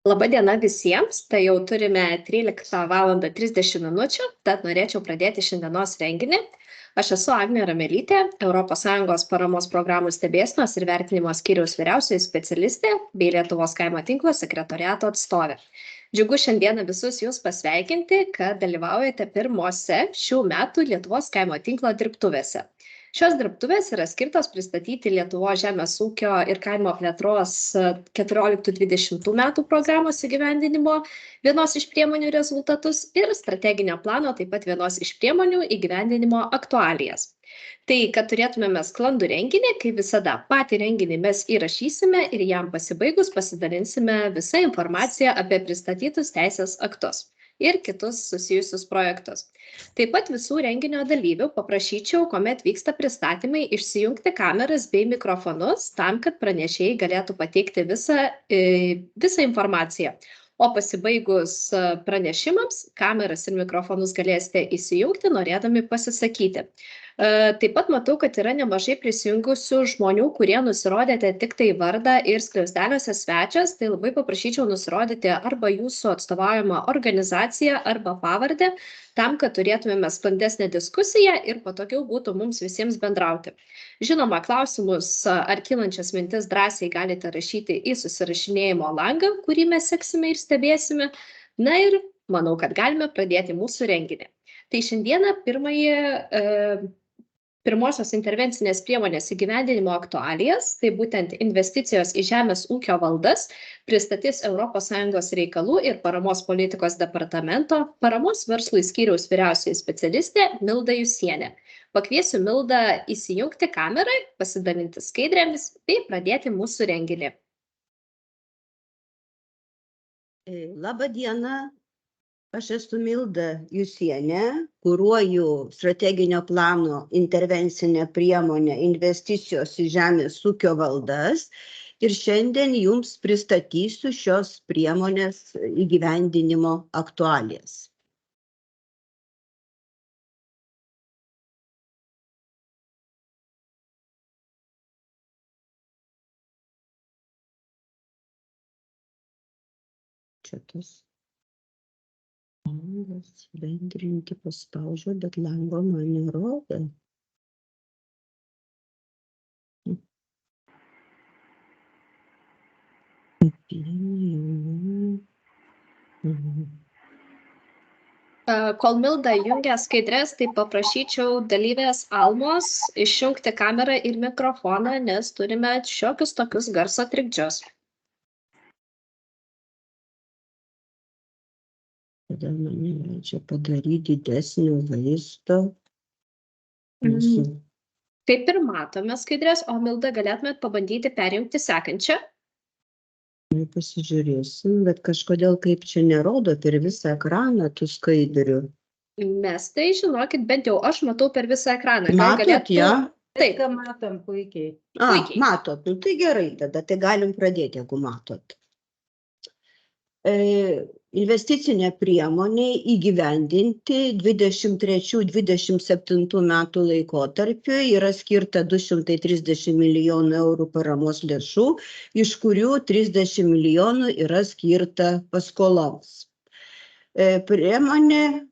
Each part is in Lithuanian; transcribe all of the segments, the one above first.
Laba diena visiems, tai jau turime 13:30, tad norėčiau pradėti šiandienos renginį. Aš esu Agnė Ramelytė, ES paramos programų stebėsenos ir vertinimo skyriaus vyriausioji specialistė bei Lietuvos kaimo tinklo sekretoriato atstovė. Džiugu šiandieną visus jūs pasveikinti, kad dalyvaujate pirmose šių metų Lietuvos kaimo tinklo dirbtuvėse. Šios dirbtuvės yra skirtos pristatyti Lietuvos žemės ūkio ir kaimo plėtros 14-20 metų programos įgyvendinimo vienos iš priemonių rezultatus ir strateginio plano taip pat vienos iš priemonių įgyvendinimo aktualijas. Tai, kad turėtumėme sklandų renginį, kaip visada, patį renginį mes įrašysime ir jam pasibaigus pasidalinsime visą informaciją apie pristatytus teisės aktus ir kitus susijusius projektus. Taip pat visų renginio dalyvių paprašyčiau, kuomet vyksta pristatymai, išsijungti kameras bei mikrofonus tam, kad pranešėjai galėtų pateikti visą informaciją. O pasibaigus pranešimams, kameras ir mikrofonus galėsite įsijungti, norėdami pasisakyti. Taip pat matau, kad yra nemažai prisijungusių žmonių, kurie nusirodėte tik tai vardą ir skliausteliuose svečias, tai labai paprašyčiau nusirodyti arba jūsų atstovaujamą organizaciją arba pavardę, tam, kad turėtumėme sklandesnę diskusiją ir patogiau būtų mums visiems bendrauti. Žinoma, klausimus ar kylančias mintis drąsiai galite rašyti į susirašinėjimo langą, kurį mes seksime ir stebėsime. Na ir manau, kad galime pradėti mūsų renginį. Tai šiandieną pirmosios intervencinės priemonės įgyvendinimo aktualijas, tai būtent investicijos į žemės ūkio valdas, pristatys ES reikalų ir paramos politikos departamento paramos verslui skyriaus vyriausioji specialistė Milda Jusienė. Pakviesiu Mildą įsijungti kamerą, pasidalinti skaidrėmis bei pradėti mūsų renginį. Labą dieną. Aš esu Milda Jusienė, kuruoju strateginio plano intervencinę priemonę investicijos į žemės ūkio valdas ir šiandien jums pristatysiu šios priemonės įgyvendinimo aktualijas. Čia tas. Langas bendrinti paspaudžiu, bet lango man nerodo. Kol Milda jungia skaidrės, tai paprašyčiau dalyvės Almos išjungti kamerą ir mikrofoną, nes turime šiokius tokius garso trikdžius. Kodėl man neleidžia padaryti didesnio vaizdo? Kaip ir matome skaidrės, o Milda galėtumėt pabandyti perjungti sekančią? Pasižiūrėsim, bet kažkodėl kaip čia nerodo per visą ekraną tų skaidrių. Mes tai, žinokit, bent jau aš matau per visą ekraną. Matot, ja? Taip. Matom puikiai. Matot, nu tai gerai tada, tai galim pradėti, jeigu matot. Investicinė priemonė įgyvendinti 23-27 metų laikotarpiu yra skirta 230 milijonų eurų paramos lėšų, iš kurių 30 milijonų yra skirta paskoloms. Priemonė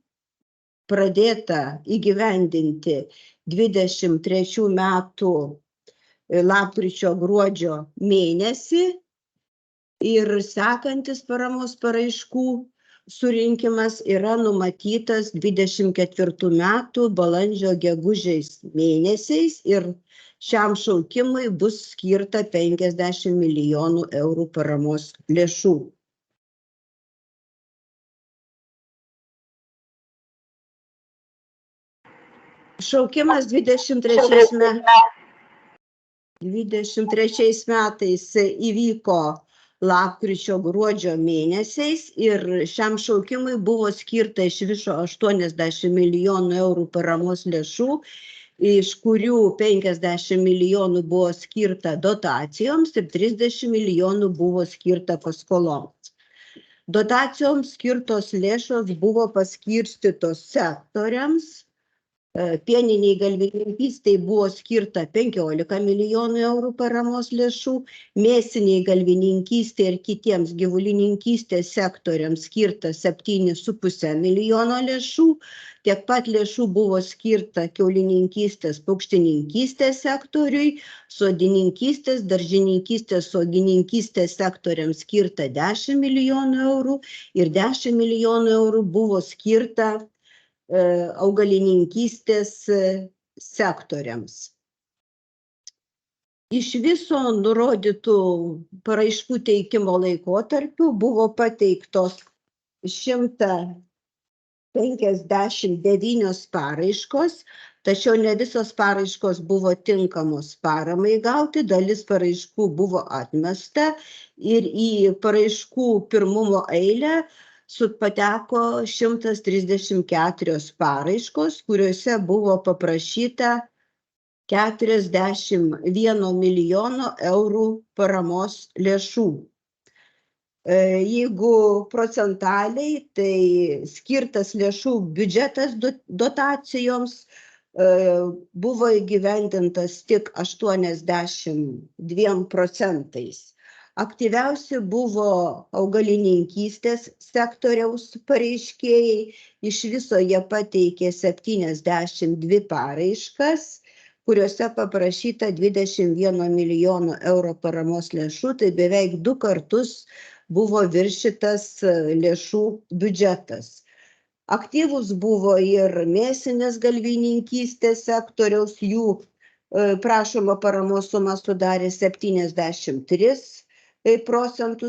pradėta įgyvendinti 23 metų lapkričio-gruodžio mėnesį. Ir sekantis paramos paraiškų surinkimas yra numatytas 24 metų balandžio-gegužės mėnesiais ir šiam šaukimui bus skirta 50 milijonų eurų paramos lėšų. Šaukimas 23 metais įvyko lapkričio-gruodžio mėnesiais ir šiam šaukimui buvo skirta iš viso 80 milijonų eurų paramos lėšų, iš kurių 50 milijonų buvo skirta dotacijoms ir 30 milijonų buvo skirta paskoloms. Dotacijoms skirtos lėšos buvo paskirstytos sektoriams, Pieniniai galvininkystei buvo skirta 15 milijonų eurų paramos lėšų, mėsiniai galvininkystei ir kitiems gyvulininkystės sektoriams skirta 7,5 milijono lėšų. Tiek pat lėšų buvo skirta kiaulininkystės, paukštininkystės sektoriui, sodininkystės, daržininkystės, sodininkystės sektoriams skirta 10 milijonų eurų ir 10 milijonų eurų buvo skirta augalininkystės sektoriams. Iš viso nurodytų paraiškų teikimo laikotarpių buvo pateiktos 159 paraiškos, tačiau ne visos paraiškos buvo tinkamos paramai gauti, dalis paraiškų buvo atmesta ir į paraiškų pirmumo eilę pateko 134 paraiškos, kuriuose buvo paprašyta 41 milijono eurų paramos lėšų. Jeigu procentaliai, tai skirtas lėšų biudžetas dotacijoms buvo įgyvendintas tik 82%. Aktyviausi buvo augalininkystės sektoriaus pareiškėjai, iš viso jie pateikė 72 paraiškas, kuriuose paprašyta 21 milijono eurų paramos lėšų, tai beveik 2 kartus buvo viršytas lėšų biudžetas. Aktyvus buvo ir mėsinės galvininkystės sektoriaus, jų prašoma paramos suma sudarė 73%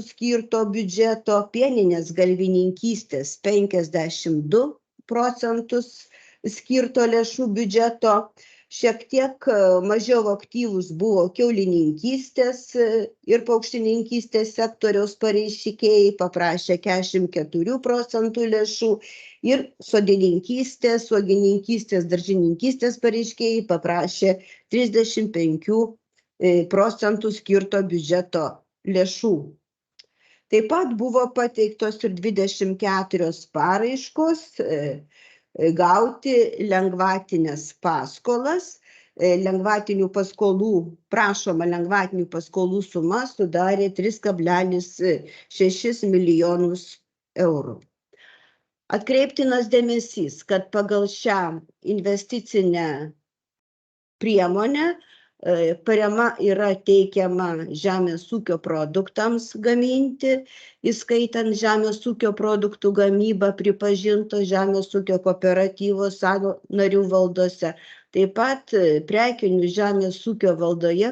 skirto biudžeto, pieninės galvininkystės 52% skirto lėšų biudžeto. Šiek tiek mažiau aktyvus buvo kiaulininkystės ir paukštininkystės sektoriaus pareiškėjai, paprašė 44% lėšų ir sodininkystės, uogininkystės, daržininkystės pareiškėjai paprašė 35% skirto biudžeto lėšų. Taip pat buvo pateiktos ir 24 paraiškos gauti lengvatinės paskolas. Prašoma lengvatinių paskolų suma sudarė 3,6 milijonus eurų. Atkreiptinas dėmesys, kad pagal šią investicinę priemonę parama yra teikiama žemės ūkio produktams gaminti, įskaitant žemės ūkio produktų gamybą pripažinto žemės ūkio kooperatyvo savo narių valdose. Taip pat prekinių žemės ūkio valdoje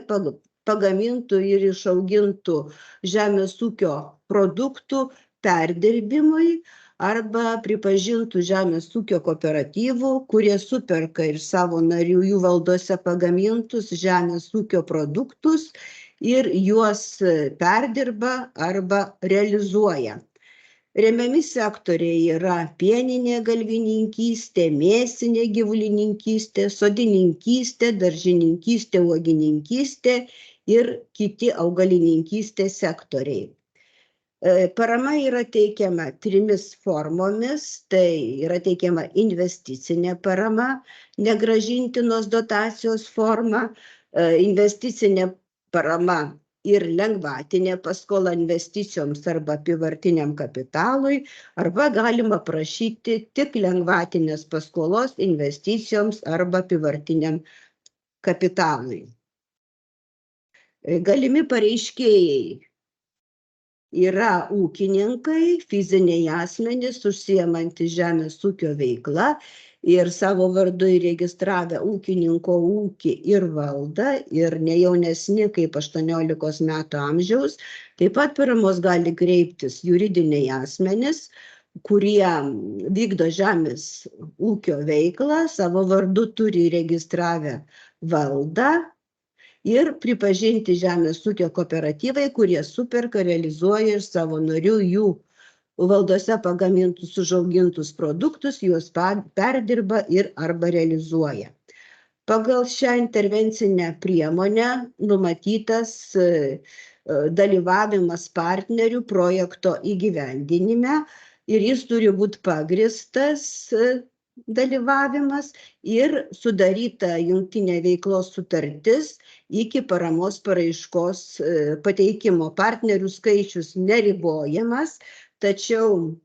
pagamintų ir išaugintų žemės ūkio produktų perdirbimui arba pripažintų žemės ūkio kooperatyvų, kurie superka ir savo narių jų valdose pagamintus žemės ūkio produktus ir juos perdirba arba realizuoja. Remiami sektoriai yra pieninė galvininkystė, mėsinė gyvulininkystė, sodininkystė, daržininkystė, uogininkystė ir kiti augalininkystės sektoriai. Parama yra teikiama 3 formomis, tai yra teikiama investicinė parama, negrąžintinos dotacijos forma, investicinė parama ir lengvatinė paskola investicijoms arba apyvartiniam kapitalui, arba galima prašyti tik lengvatinės paskolos investicijoms arba apyvartiniam kapitalui. Galimi pareiškėjai yra ūkininkai, fiziniai asmenys užsiimantys žemės ūkio veikla ir savo vardu įregistravę ūkininko ūkį ir valdą ir ne jaunesni kaip 18 metų amžiaus. Taip pat paramos gali kreiptis juridiniai asmenys, kurie vykdo žemės ūkio veiklą, savo vardu turi įregistravę valdą ir pripažinti žemės ūkio kooperatyvai, kurie superka, realizuoja iš savo narių jų valdose pagamintus užaugintus produktus, juos perdirba ir arba realizuoja. Pagal šią intervencinę priemonę numatytas dalyvavimas partnerių projekto įgyvendinime ir jis turi būti pagristas dalyvavimas ir sudaryta jungtinė veiklos sutartis iki paramos paraiškos pateikimo. Partnerių skaičius neribojamas, tačiau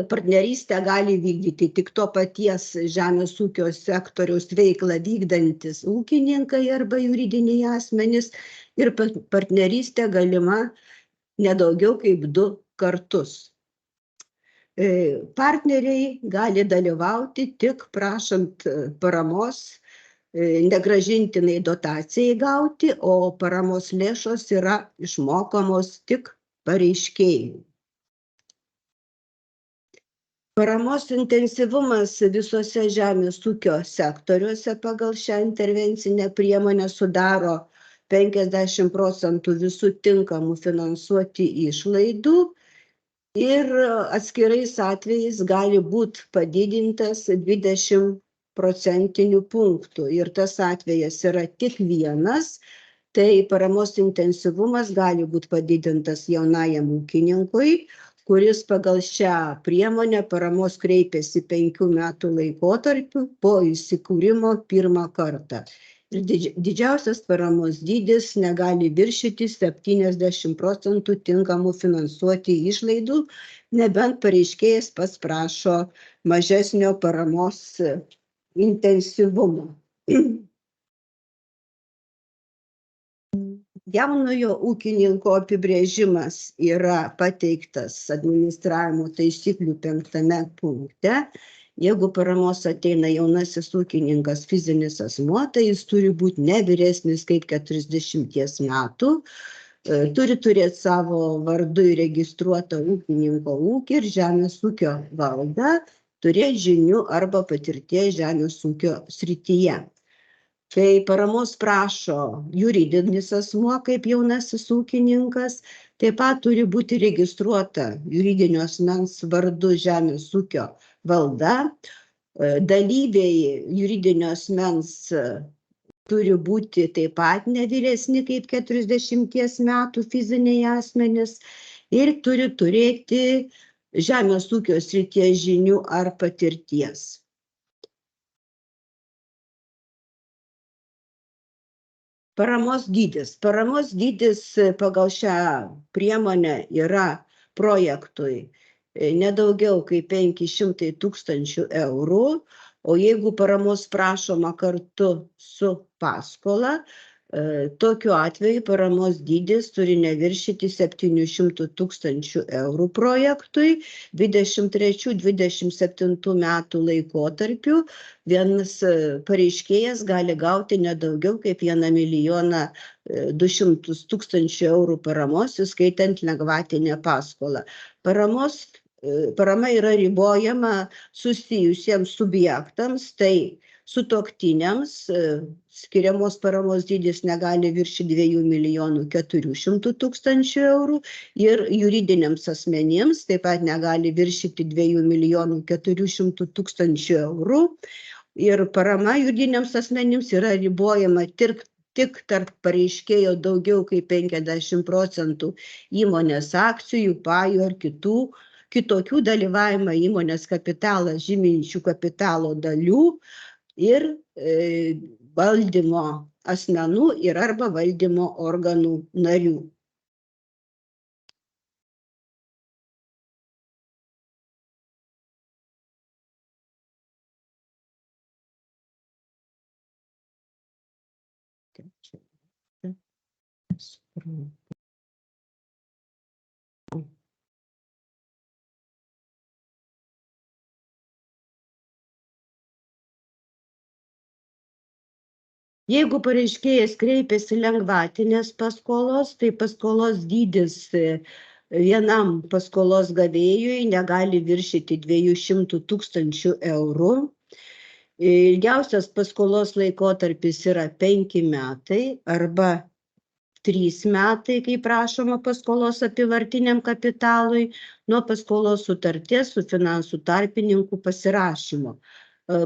partnerystę gali vykdyti tik to paties žemės ūkio sektoriaus veiklą vykdantis ūkininkai arba juridiniai asmenys ir partnerystė galima nedaugiau kaip 2 kartus. Partneriai gali dalyvauti tik prašant paramos negrąžintinai dotacijai gauti, o paramos lėšos yra išmokamos tik pareiškėjui. Paramos intensyvumas visose žemės ūkio sektoriuose pagal šią intervencinę priemonę sudaro 50% visų tinkamų finansuoti išlaidų ir atskirais atvejais gali būti padidintas 20 procentinių punktų. Ir tas atvejas yra tik vienas, tai paramos intensyvumas gali būti padidintas jaunajam ūkininkui, kuris pagal šią priemonę paramos kreipėsi 5 metų laikotarpiu po įsikūrimo 1 kartą. Ir didžiausias paramos dydis negali viršyti 70% tinkamų finansuoti išlaidų, nebent pareiškėjas pats prašo mažesnio paramos intensyvumo. Jaunojo ūkininko apibrėžimas yra pateiktas administravimo taisyklių 5 punkte. Jeigu paramos ateina jaunasis ūkininkas fizinis asmuo, tai jis turi būti ne vyresnis kaip 40 metų, turi turėti savo vardu įregistruotą ūkininko ūkį ir žemės ūkio valdą, turėti žinių arba patirties žemės ūkio srityje. Kai paramos prašo juridinis asmuo kaip jaunasis ūkininkas, taip pat turi būti registruota juridinio asmens vardu žemės ūkio valda. Dalyviai juridinio asmens turi būti taip pat ne vyresni kaip 40 metų fiziniai asmenys ir turi turėti žemės ūkio srities žinių ar patirties. Paramos dydis. Paramos dydis pagal šią priemonę yra projektui nedaugiau kaip 500 000 eurų, o jeigu paramos prašoma kartu su paskola, tokiu atveju paramos dydis turi neviršyti 700 000 eurų projektui. 23-27 metų laikotarpiu vienas pareiškėjas gali gauti nedaugiau kaip 1 200 000 eurų paramos, įskaitant lengvatinę paskolą. Parama yra ribojama susijusiems subjektams, tai sutuoktiniams skiriamos paramos dydis negali viršyti 2 400 000 eurų ir juridiniams asmenims taip pat negali viršyti 2 400 000 eurų. Ir parama juridiniams asmenims yra ribojama tik tarp pareiškėjo daugiau kaip 50% įmonės akcijų, pajų ar kitokių dalyvavimą įmonės kapitalą žyminčių kapitalo dalių ir valdymo asmenų ir arba valdymo organų narių. Jeigu pareiškėjas kreipiasi lengvatinės paskolos, tai paskolos dydis vienam paskolos gavėjui negali viršyti 200 000 eurų. Ilgiausias paskolos laikotarpis yra 5 metai arba 3 metai, kai prašoma paskolos apyvartiniam kapitalui, nuo paskolos sutarties su finansų tarpininku pasirašymo.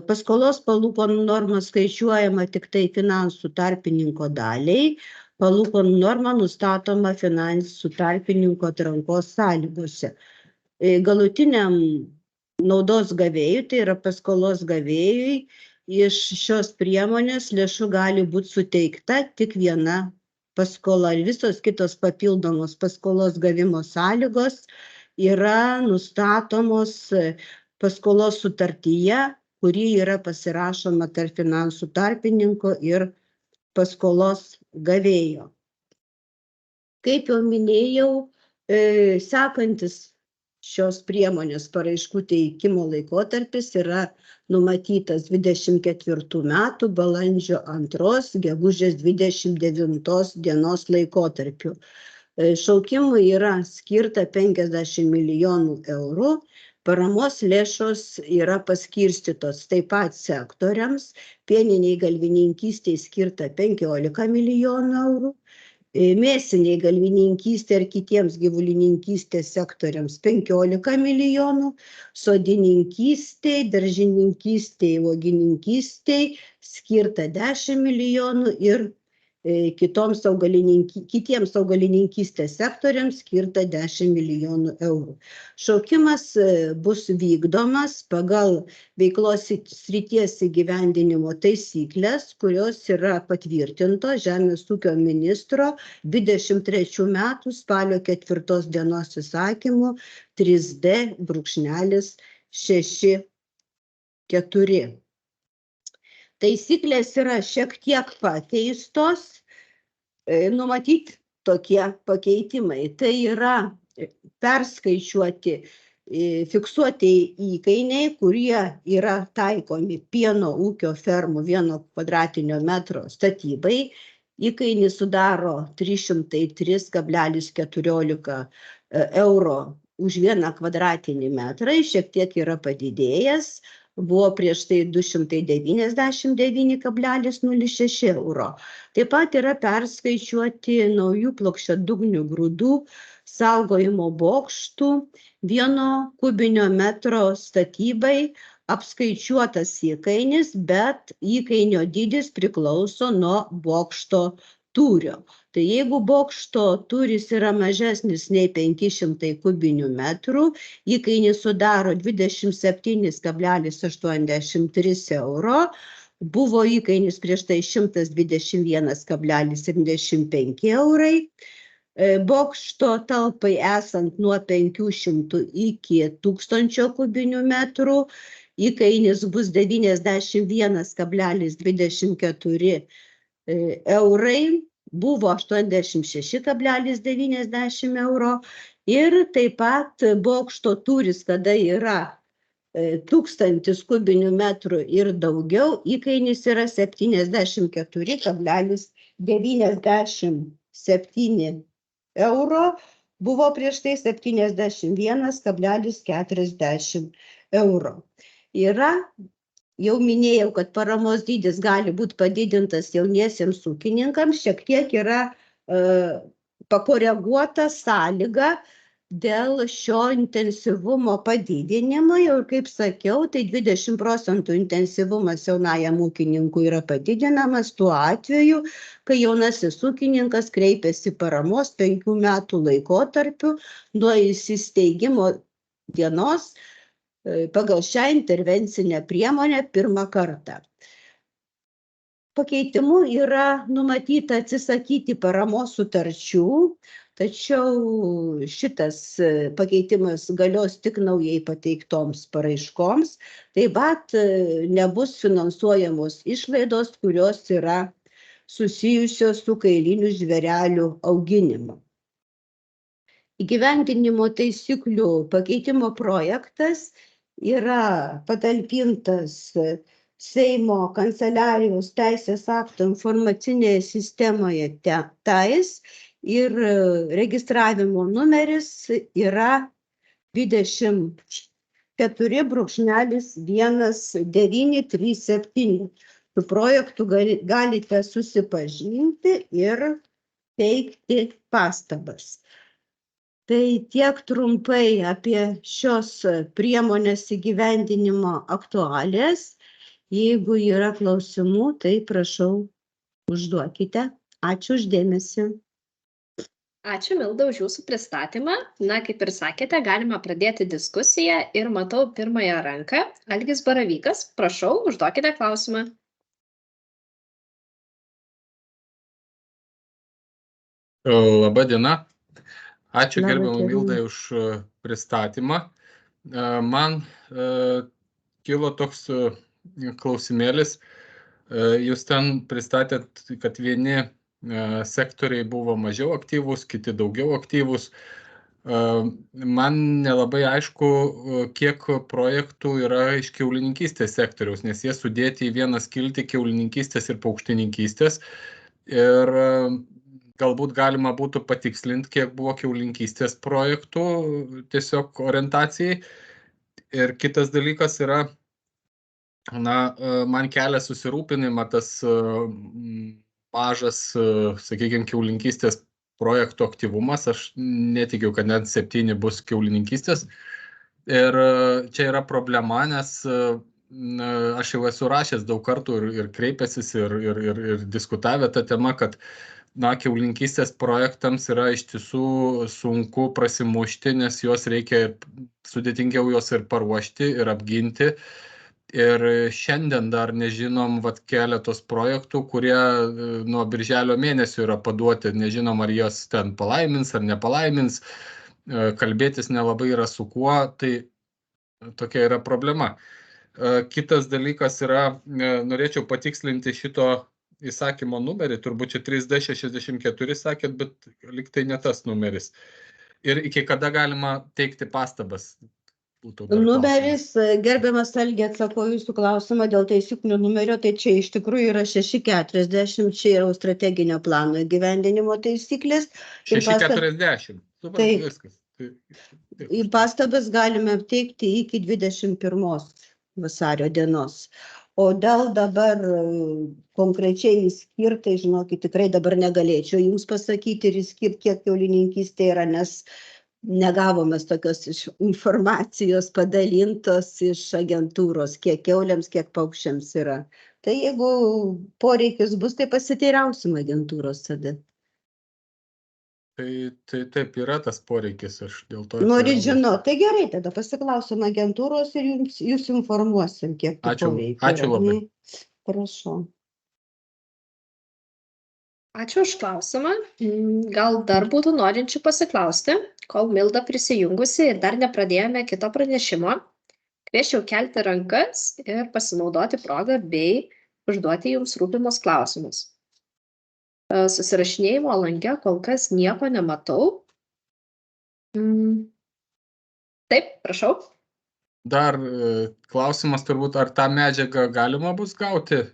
Paskolos palūkanų norma skaičiuojama tik tai finansų tarpininko daliai, palūkanų norma nustatoma finansų tarpininko atrankos sąlygose. Galutiniam naudos gavėjui, tai yra paskolos gavėjui, iš šios priemonės lėšų gali būti suteikta tik viena paskola. Visos kitos papildomos paskolos gavimo sąlygos yra nustatomos paskolos sutartyje, kuri yra pasirašoma tarp finansų tarpininko ir paskolos gavėjo. Kaip jau minėjau, sekantis šios priemonės paraiškų teikimo laikotarpis yra numatytas 24 metų balandžio 2 gegužės 29 dienos laikotarpiu. Šaukimui yra skirta 50 milijonų eurų. Paramos lėšos yra paskirstytos taip pat sektoriams. Pieniniai galvininkystei skirta 15 milijonų eurų. Mėsiniai galvininkystė ir kitiems gyvulininkystės sektoriams 15 milijonų, sodininkystei, daržininkystei, uogininkystei skirta 10 milijonų ir kitiems augalininkystės sektoriams skirta 10 milijonų eurų. Šaukimas bus vykdomas pagal veiklos srities įgyvendinimo taisyklės, kurios yra patvirtintos Žemės ūkio ministro 23 metų spalio 4 dienos įsakymu 3D/64. Taisyklės yra šiek tiek pakeistos, numatyti tokie pakeitimai. Tai yra perskaičiuoti fiksuoti įkainiai, kurie yra taikomi pieno ūkio fermų 1 kvadratinio metro statybai. Įkainis sudaro 303,14 euro už 1 kvadratinį metrą, šiek tiek yra padidėjęs. Buvo prieš tai 299,06 euro. Taip pat yra perskaičiuoti naujų plokščiadugnių grūdų saugojimo bokštų 1 kubinio metro statybai apskaičiuotas įkainis, bet įkainio dydis priklauso nuo bokšto tūrio. Tai jeigu bokšto tūris yra mažesnis nei 500 kubinių metrų, įkainis sudaro 27,83 euro, buvo įkainis prieš tai 121,75 eurai. Bokšto talpai esant nuo 500 iki 1000 kubinių metrų, įkainis bus 91,24 eurai, buvo 86,90 euro ir taip pat bokšto tūris, kada yra 1000 kubinių metrų ir daugiau, įkainis yra 74,97 euro, buvo prieš tai 71,40 euro. Jau minėjau, kad paramos dydis gali būti padidintas jauniesiems ūkininkams, šiek tiek yra pakoreguota sąlyga dėl šio intensyvumo padidinimo. Ir kaip sakiau, tai 20% intensyvumas jaunajam ūkininkui yra padidinamas tuo atveju, kai jaunasis ūkininkas kreipiasi paramos 5 metų laikotarpiu nuo įsisteigimo dienos pagal šią intervencinę priemonę pirmą kartą. Pakeitimu yra numatyta atsisakyti paramos sutarčių, tačiau šitas pakeitimas galios tik naujai pateiktoms paraiškoms. Taip pat nebus finansuojamos išlaidos, kurios yra susijusios su kailinių žvėrelių auginimu. Įgyvendinimo taisyklių pakeitimo projektas yra patalpintas Seimo kanceliarijos teisės aktų informacinėje sistemoje TAIS ir registravimo numeris yra 24/1937. Su projektu galite susipažinti ir teikti pastabas. Tai tiek trumpai apie šios priemonės įgyvendinimo aktualijas. Jeigu yra klausimų, tai prašau užduokite. Ačiū už dėmesį. Ačiū, Milda, už jūsų pristatymą. Na, kaip ir sakėte, galima pradėti diskusiją ir matau pirmąją ranką. Algis Baravykas, prašau, užduokite klausimą. Labą dieną. Ačiū Labą gerbiamai dieną. Mildai už pristatymą. Man kilo toks klausimėlis. Jūs ten pristatėt, kad vieni sektoriai buvo mažiau aktyvūs, kiti daugiau aktyvūs. Man nelabai aišku, kiek projektų yra iš kiaulininkystės sektoriaus, nes jie sudėti į vieną skiltį kiaulininkystės ir paukštininkystės. Ir galbūt galima būtų patikslinti, kiek buvo kiaulininkystės projektų tiesiog orientacijai. Ir kitas dalykas yra, man kelia susirūpinimą tas mažas, sakykime, kiaulininkystės projektų aktyvumas. Aš netikiu, kad net 7 bus kiaulininkystės. Ir čia yra problema, nes aš jau esu rašęs daug kartų ir kreipęsis ir diskutavę tą temą, kad kiaulininkystės projektams yra iš tiesų sunku prasimušti, nes juos reikia sudėtingiau juos ir paruošti, ir apginti. Ir šiandien dar nežinom keletos projektų, kurie nuo birželio mėnesio yra paduoti. Nežinom, ar jos ten palaimins ar nepalaimins. Kalbėtis nelabai yra su kuo, tai tokia yra problema. Kitas dalykas yra, norėčiau patikslinti šito įsakymo numerį, turbūt čia 3D64 sakėt, bet lyg tai ne tas numeris. Ir iki kada galima teikti pastabas? Numeris, gerbiamas Algi, atsako jūsų klausimą dėl taisyklių numerio, tai čia iš tikrųjų yra 640, čia yra strateginio plano įgyvendinimo taisyklės. 640, Taip. Viskas. Į pastabas galime teikti iki 21 vasario dienos. O dėl dabar konkrečiai skirtai, žinokit, tikrai dabar negalėčiau jums pasakyti ir skirti, kiek kiaulininkystė yra, nes negavome tokios informacijos padalintos iš agentūros, kiek kiauliams, kiek paukščiams yra. Tai jeigu poreikis bus, tai pasiteirausim agentūros tada. Tai taip yra tas poreikis, aš dėl to... Norit žinot, tai gerai, tada pasiklausim agentūros ir jūs informuosim, kiek tų poreikių yra. Ačiū labai. Prašau. Ačiū už klausimą. Gal dar būtų norinčių pasiklausti, kol Milda prisijungusi ir dar nepradėjome kito pranešimo. Kvieščiau kelti rankas ir pasinaudoti progą bei užduoti jums rūpimus klausimus. Susirašinėjimo lange kol kas nieko nematau. Taip, prašau. Dar klausimas turbūt, ar tą medžiagą galima bus gauti?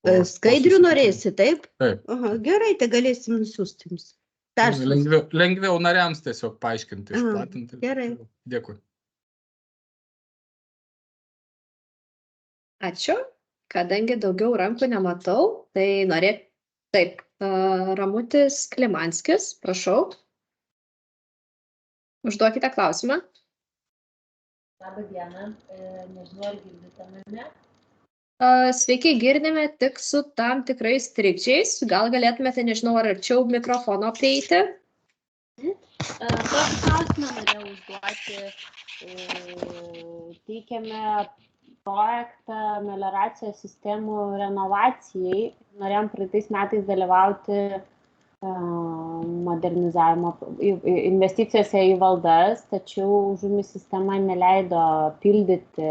Skaidrių norėsi, taip? Taip. Aha, gerai, tai galėsim nusiųsti jums. Lengviau nariams tiesiog paaiškinti, išplatinti. Gerai. Dėkui. Ačiū. Kadangi daugiau rankų nematau, tai Taip, Ramutis Klimanskis, prašau. Užduokite klausimą. Labą dieną, nežinau, ar girdite mane. Sveiki, girdime tik su tam tikrais trikdžiais. Gal galėtumėte, nežinau, ar arčiau mikrofono prieiti? Tokį klausimą norėjau užduoti. Teikiame projektą melioracijos sistemų renovacijai. Norėjom praeitais metais dalyvauti modernizavimo investicijose į valdas, tačiau žuvimi sistema neleido pildyti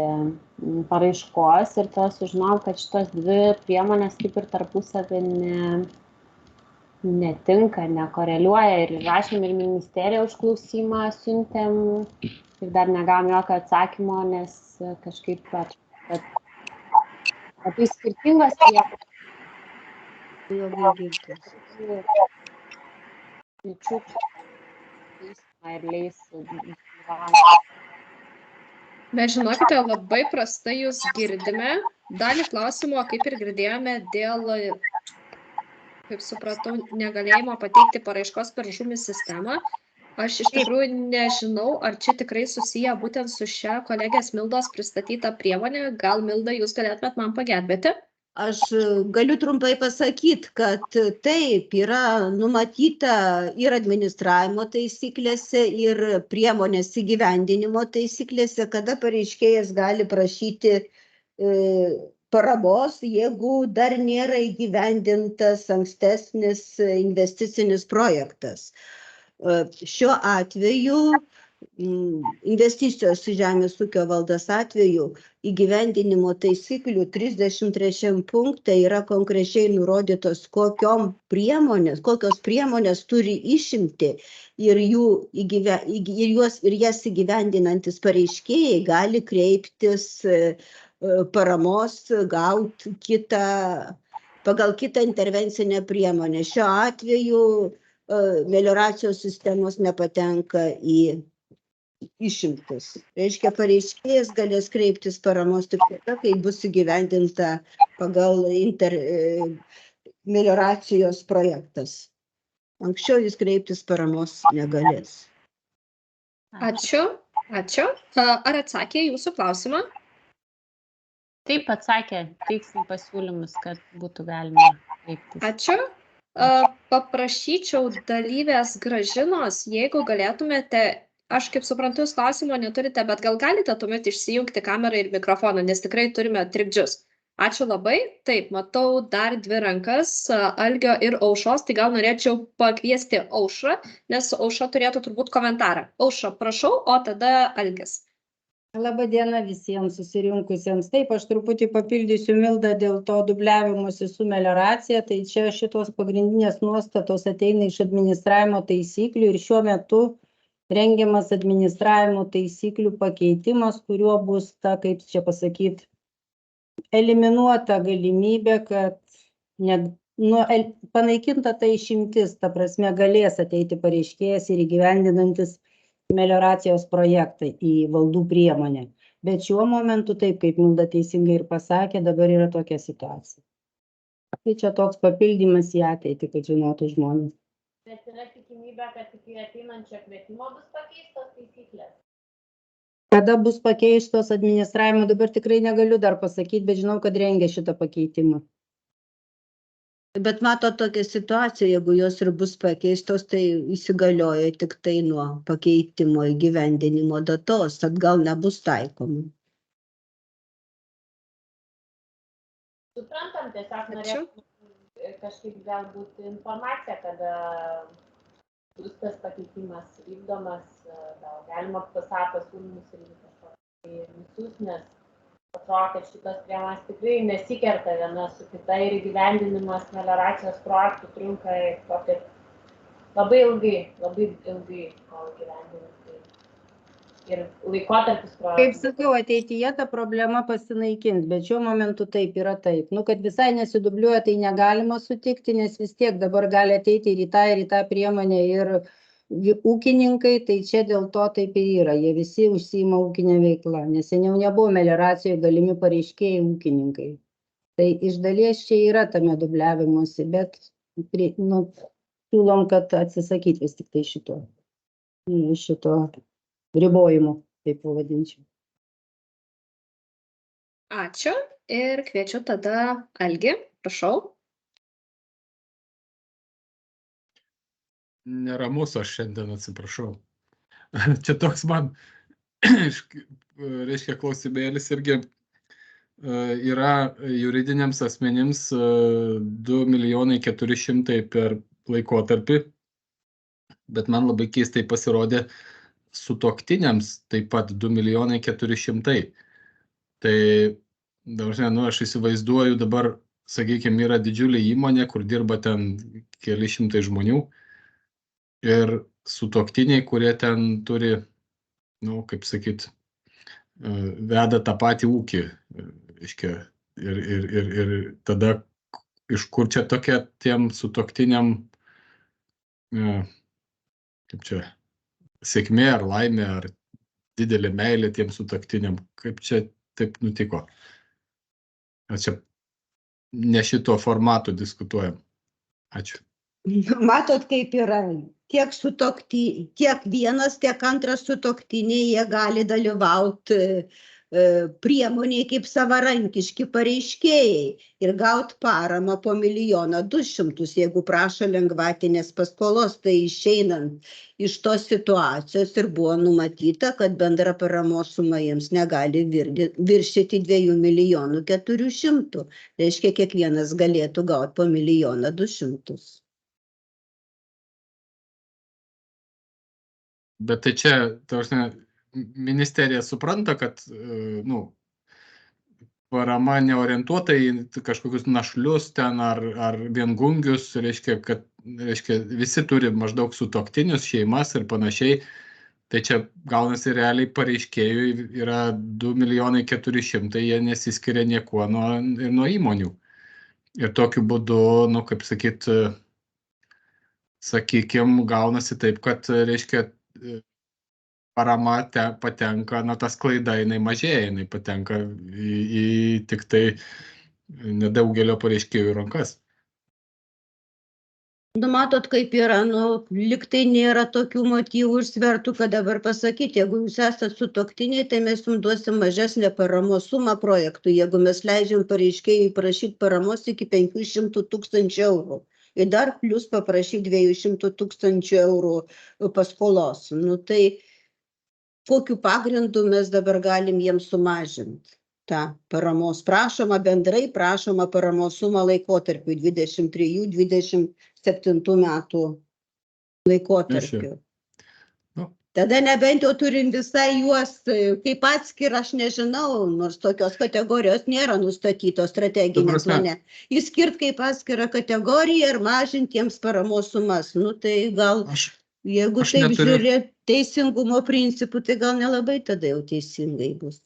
paraiškos ir to sužinojau, kad šitos dvi priemonės kaip ir tarpusavį netinka, nekoreliuoja ir rašėm ir ministeriją užklausimą siuntėm ir dar negavom jokio atsakymo, nes kažkaip labai skirtingos priemonės. Bet žinokite, labai prastai jūs girdime. Dalį klausimo, kaip ir girdėjome, dėl, kaip supratau, negalėjimo pateikti paraiškos per žuvimi sistemą. Aš iš tikrųjų nežinau, ar čia tikrai susiję būtent su šia kolegės Mildos pristatyta priemonė. Gal, Milda, jūs galėtumėt man pagelbėti? Aš galiu trumpai pasakyti, kad taip yra numatyta ir administravimo taisyklėse, ir priemonės įgyvendinimo taisyklėse, kada pareiškėjas gali prašyti paramos, jeigu dar nėra įgyvendintas ankstesnis investicinis projektas. Šiuo atveju investicijos į žemės ūkio valdas atveju įgyvendinimo taisyklių 33 punkte yra konkrečiai nurodytos, kokios priemonės turi išimti ir jas įgyvendinantis pareiškėjai gali kreiptis paramos gauti pagal kitą intervencinę priemonę. Šiuo atveju melioracijos sistemos nepatenka į išimtis. Reiškia, pareiškėjas galės kreiptis paramos tik tada, kai bus įgyvendinta pagal melioracijos projektas. Anksčiau jis kreiptis paramos negalės. Ačiū. Ar atsakė jūsų klausimą? Taip, atsakė, teiksim pasiūlymus, kad būtų galima kreiptis. Ačiū. Paprašyčiau dalyvės Gražinos, jeigu galėtumėte, aš kaip suprantu, jūs klausimo neturite, bet gal galite tuomet išsijungti kamerą ir mikrofoną, nes tikrai turime trikdžius. Ačiū labai. Taip, matau dar 2 rankas, Algio ir Aušros, tai gal norėčiau pakviesti Aušrą, nes Aušra turėtų turbūt komentarą. Aušra, prašau, o tada Algis. Labą dieną visiems susirinkusiems. Taip, aš truputį papildysiu Mildą dėl to dubliavimuose su melioracija. Tai čia šitos pagrindinės nuostatos ateina iš administravimo taisyklių ir šiuo metu rengiamas administravimo taisyklių pakeitimas, kuriuo bus ta, kaip čia pasakyti, eliminuota galimybė, kad panaikinta ta išimtis, ta prasme galės ateiti pareiškėjas ir įgyvendinantis melioracijos projektą į valdų priemonę. Bet šiuo momentu, taip kaip Milda teisingai ir pasakė, dabar yra tokia situacija. Tai čia toks papildymas į ateitį, kad žinotų žmonės. Bet yra tikimybė, kad iki ateinančio kvietimo bus pakeistos taisyklės? Kada bus pakeistos administravimo, dabar tikrai negaliu dar pasakyti, bet žinau, kad rengia šitą pakeitimą. Bet mato tokia situacija, jeigu jos ir bus pakeistos, tai įsigalioja tik tai nuo pakeitimo įgyvendinimo datos, atgal nebus taikoma. Suprantam, tiesiog norėtum kažkaip galbūt informaciją, kada bus tas pakeitimas vykdomas, gal galima pasiūlymus ir kažkokį visus, nes atrodo, kad šitos priemonės tikrai nesikerta viena su kita ir įgyvendinimas melioracijos projektų trunka labai ilgai, kol įgyvendinimas. Ir laikotarpis projektų. Kaip sakiau, ateityje ta problema pasinaikins, bet šiuo momentu taip yra taip. Kad visai nesidubliuoja, tai negalima sutikti, nes vis tiek dabar gali ateiti ir į tą priemonę ir ūkininkai, tai čia dėl to taip ir yra. Jie visi užsiima ūkinę veiklą, nes seniau nebuvo melioracijoje galimi pareiškėjai ūkininkai. Tai iš dalies čia yra tame dubliavimuose, bet siūlom, kad atsisakyti vis tik tai šito ribojimo, taip pavadinčiau. Ačiū ir kviečiu tada Algį, prašau. Neramus aš šiandien, atsiprašau. Čia toks man, reiškia, klausimėlis irgi yra juridiniams asmenims 2 400 000 per laikotarpį, bet man labai keistai pasirodė sutuoktiniams taip pat 2 400 000. Tai, aš įsivaizduoju dabar, sakykime, yra didžiulė įmonė, kur dirba ten keli šimtai žmonių. Ir sutuoktiniai, kurie ten turi, kaip sakyt, veda tą patį ūkį, reiškia, ir tada iš kur čia tokia tiem sutuoktiniam, kaip čia, sėkmė ar laimė, ar didelė meilė tiem sutuoktiniam, kaip čia taip nutiko. Ar čia ne šito formato diskutuojam. Ačiū. Matot, kaip yra. Tiek vienas, tiek antras sutuoktiniai, jie gali dalyvauti priemoniai kaip savarankiški pareiškėjai ir gauti paramą po 1 200 000, jeigu prašo lengvatinės paskolos. Tai išeinant iš tos situacijos ir buvo numatyta, kad bendra paramos suma jiems negali viršyti 2 400 000. Reiškia, kiekvienas galėtų gauti po 1 200 000. Bet tai čia, ministerija supranta, kad parama neorientuota į kažkokius našlius ten ar viengungius, reiškia, visi turi maždaug sutuoktinius, šeimas ir panašiai. Tai čia gaunasi realiai pareiškėjui yra 2 400 000, jie nesiskiria niekuo nuo įmonių. Ir tokiu būdu, kaip sakykime, gaunasi taip, kad, reiškia, parama patenka, tas klaida, jinai mažėja, jinai patenka į tik tai nedaugelio pareiškėjų rankas. Matot, kaip yra, liktai nėra tokių motyvų ir svertų, kad dabar pasakyti, jeigu jūs esate sutuoktiniai, tai mes jums duosim mažesnę paramos sumą projektui, jeigu mes leidžiam pareiškėjui prašyti paramos iki 500 000 eurų. Ir dar plus paprašyti 200 000 eurų paskolos. Tai kokiu pagrindu mes dabar galim jiems sumažinti tą paramos bendrai prašoma paramos sumą laikotarpiu 23-27 metų laikotarpiu. Tada nebent jau turim visai juos kaip atskirą, aš nežinau, nors tokios kategorijos nėra nustatytos strateginė plane. Įskirt kaip atskirą kategoriją ir mažinti jiems paramos sumas. Tai gal, jeigu taip žiūrėt teisingumo principų, tai gal nelabai tada jau teisingai bus.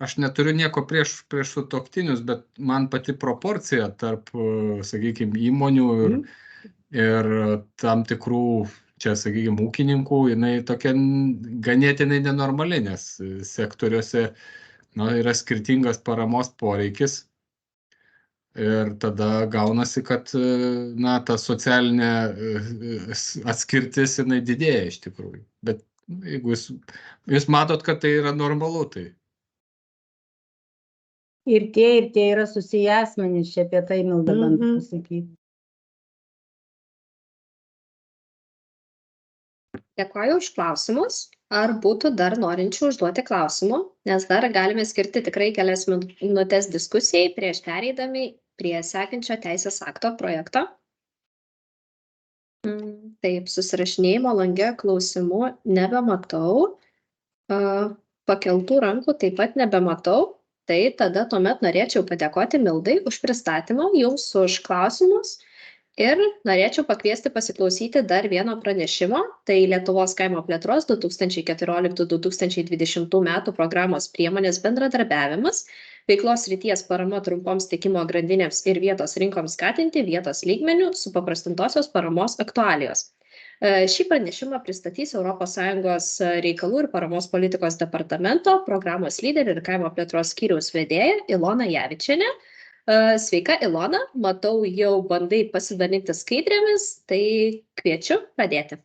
Aš neturiu nieko prieš sutuoktinius, bet man pati proporcija tarp, sakykime, įmonių ir tam tikrų, čia, sakykime, ūkininkų, jinai tokia ganėtinai nenormali, nes sektoriuose yra skirtingas paramos poreikis ir tada gaunasi, kad ta socialinė atskirtis jinai didėja iš tikrųjų. Bet jeigu jūs matot, kad tai yra normalu, tai. Ir tie yra susiję asmenys, čia apie tai Milda bando pasakyti. Dėkoju už klausimus. Ar būtų dar norinčių užduoti klausimų, nes dar galime skirti tikrai kelias minutės diskusijai prieš pereidami prie sekančio teisės akto projekto. Taip, susirašinėjimo lange klausimų nebematau, pakeltų rankų taip pat nebematau, tai tada tuomet norėčiau padėkoti Mildai už pristatymą, jums už klausimus. Ir norėčiau pakviesti pasiklausyti dar vieno pranešimo, tai Lietuvos kaimo plėtros 2014-2020 metų programos priemonės bendradarbiavimas, veiklos srities parama trumpoms tiekimo grandinėms ir vietos rinkoms skatinti vietos lygmenių supaprastintosios paramos aktualijos. Šį pranešimą pristatys ES reikalų ir paramos politikos departamento programos lyderė ir kaimo plėtros skyriaus vedėja Ilona Javičienė. Sveika, Ilona, matau, jau bandai pasidalinti skaidrėmis, tai kviečiu pradėti.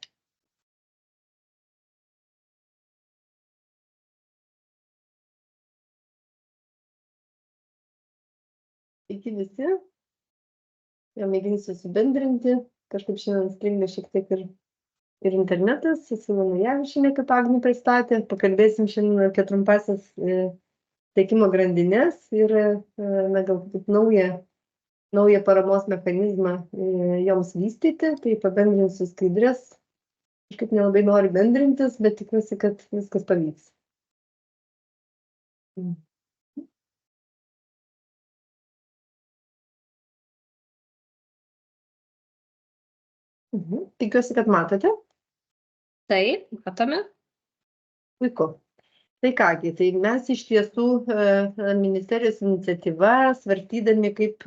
Sveiki visi. Jau mėginsiu subendrinti, kažkaip šiandien stringa šiek tiek ir internetas, Ilona Javičienė, kaip Agnė pristatė. Pakalbėsim šiandien apie trumpasias tiekimo grandinės ir galbūt naują paramos mechanizmą joms vystyti, tai pabendrinsiu skaidrės. Kažkaip nelabai noriu bendrintis, bet tikiuosi, kad viskas pavyks. Tikiuosi, kad matote. Taip, matome. Puiku. Tai kągi, tai mes iš tiesų ministerijos iniciatyva, svarstydami, kaip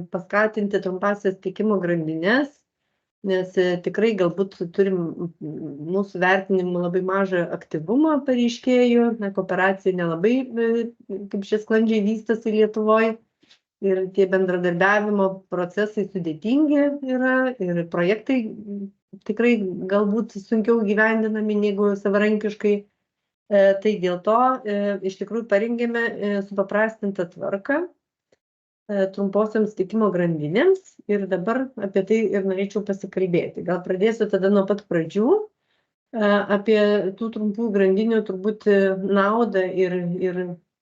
paskatinti trumpasias tiekimo grandinės, nes tikrai galbūt turim mūsų vertinimu labai mažą aktyvumą pareiškėjų, kooperacija nelabai, kaip šis sklandžiai vystosi Lietuvoje, ir tie bendradarbiavimo procesai sudėtingi yra, ir projektai tikrai galbūt sunkiau gyvendinami negu savarankiškai Tai dėl to iš tikrųjų parengėme supaprastintą tvarką trumposioms tiekimo grandinėms ir dabar apie tai ir norėčiau pasikalbėti. Gal pradėsiu tada nuo pat pradžių apie tų trumpų grandinių turbūt naudą ir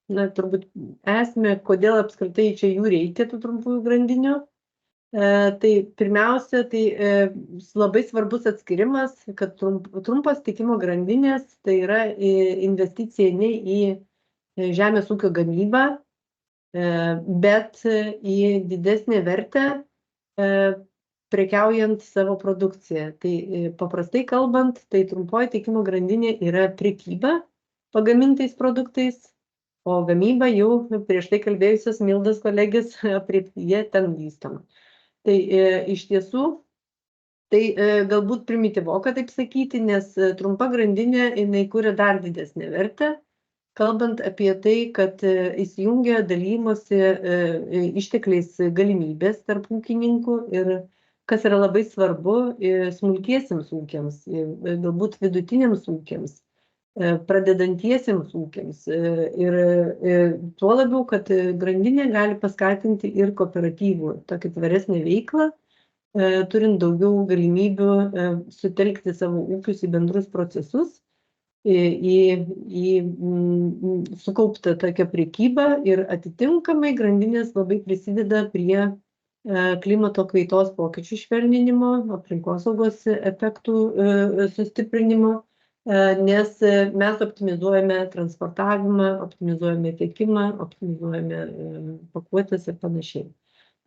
turbūt esmę, kodėl apskritai čia jų reikia tų trumpųjų grandinių. Tai pirmiausia, tai labai svarbus atskirimas, kad trumpos tiekimo grandinės tai yra investicija ne į žemės ūkio gamybą, bet į didesnę vertę prekiaujant savo produkciją. Tai paprastai kalbant, tai trumpoji tiekimo grandinė yra prekyba pagamintais produktais, o gamyba jau prieš tai kalbėjusios Mildos kolegės aprėptyje ten vystoma. Tai iš tiesų, tai galbūt primityvoka taip sakyti, nes trumpa grandinė jinai kuria dar didesnę vertę, kalbant apie tai, kad įsijungia dalymosi ištekliais galimybės tarp ūkininkų ir kas yra labai svarbu smulkiesiems ūkiams, galbūt vidutiniams ūkiams, pradedantiesiems ūkiams. Ir tuo labiau, kad grandinė gali paskatinti ir kooperatyvų tokį tvaresnę veiklą, turint daugiau galimybių sutelkti savo ūkius į bendrus procesus, į sukauptą tokią prekybą ir atitinkamai grandinės labai prisideda prie klimato kaitos pokyčių švelninimo, aplinkosaugos efektų sustiprinimo, nes mes optimizuojame transportavimą, optimizuojame tiekimą, optimizuojame pakuotes ir panašiai.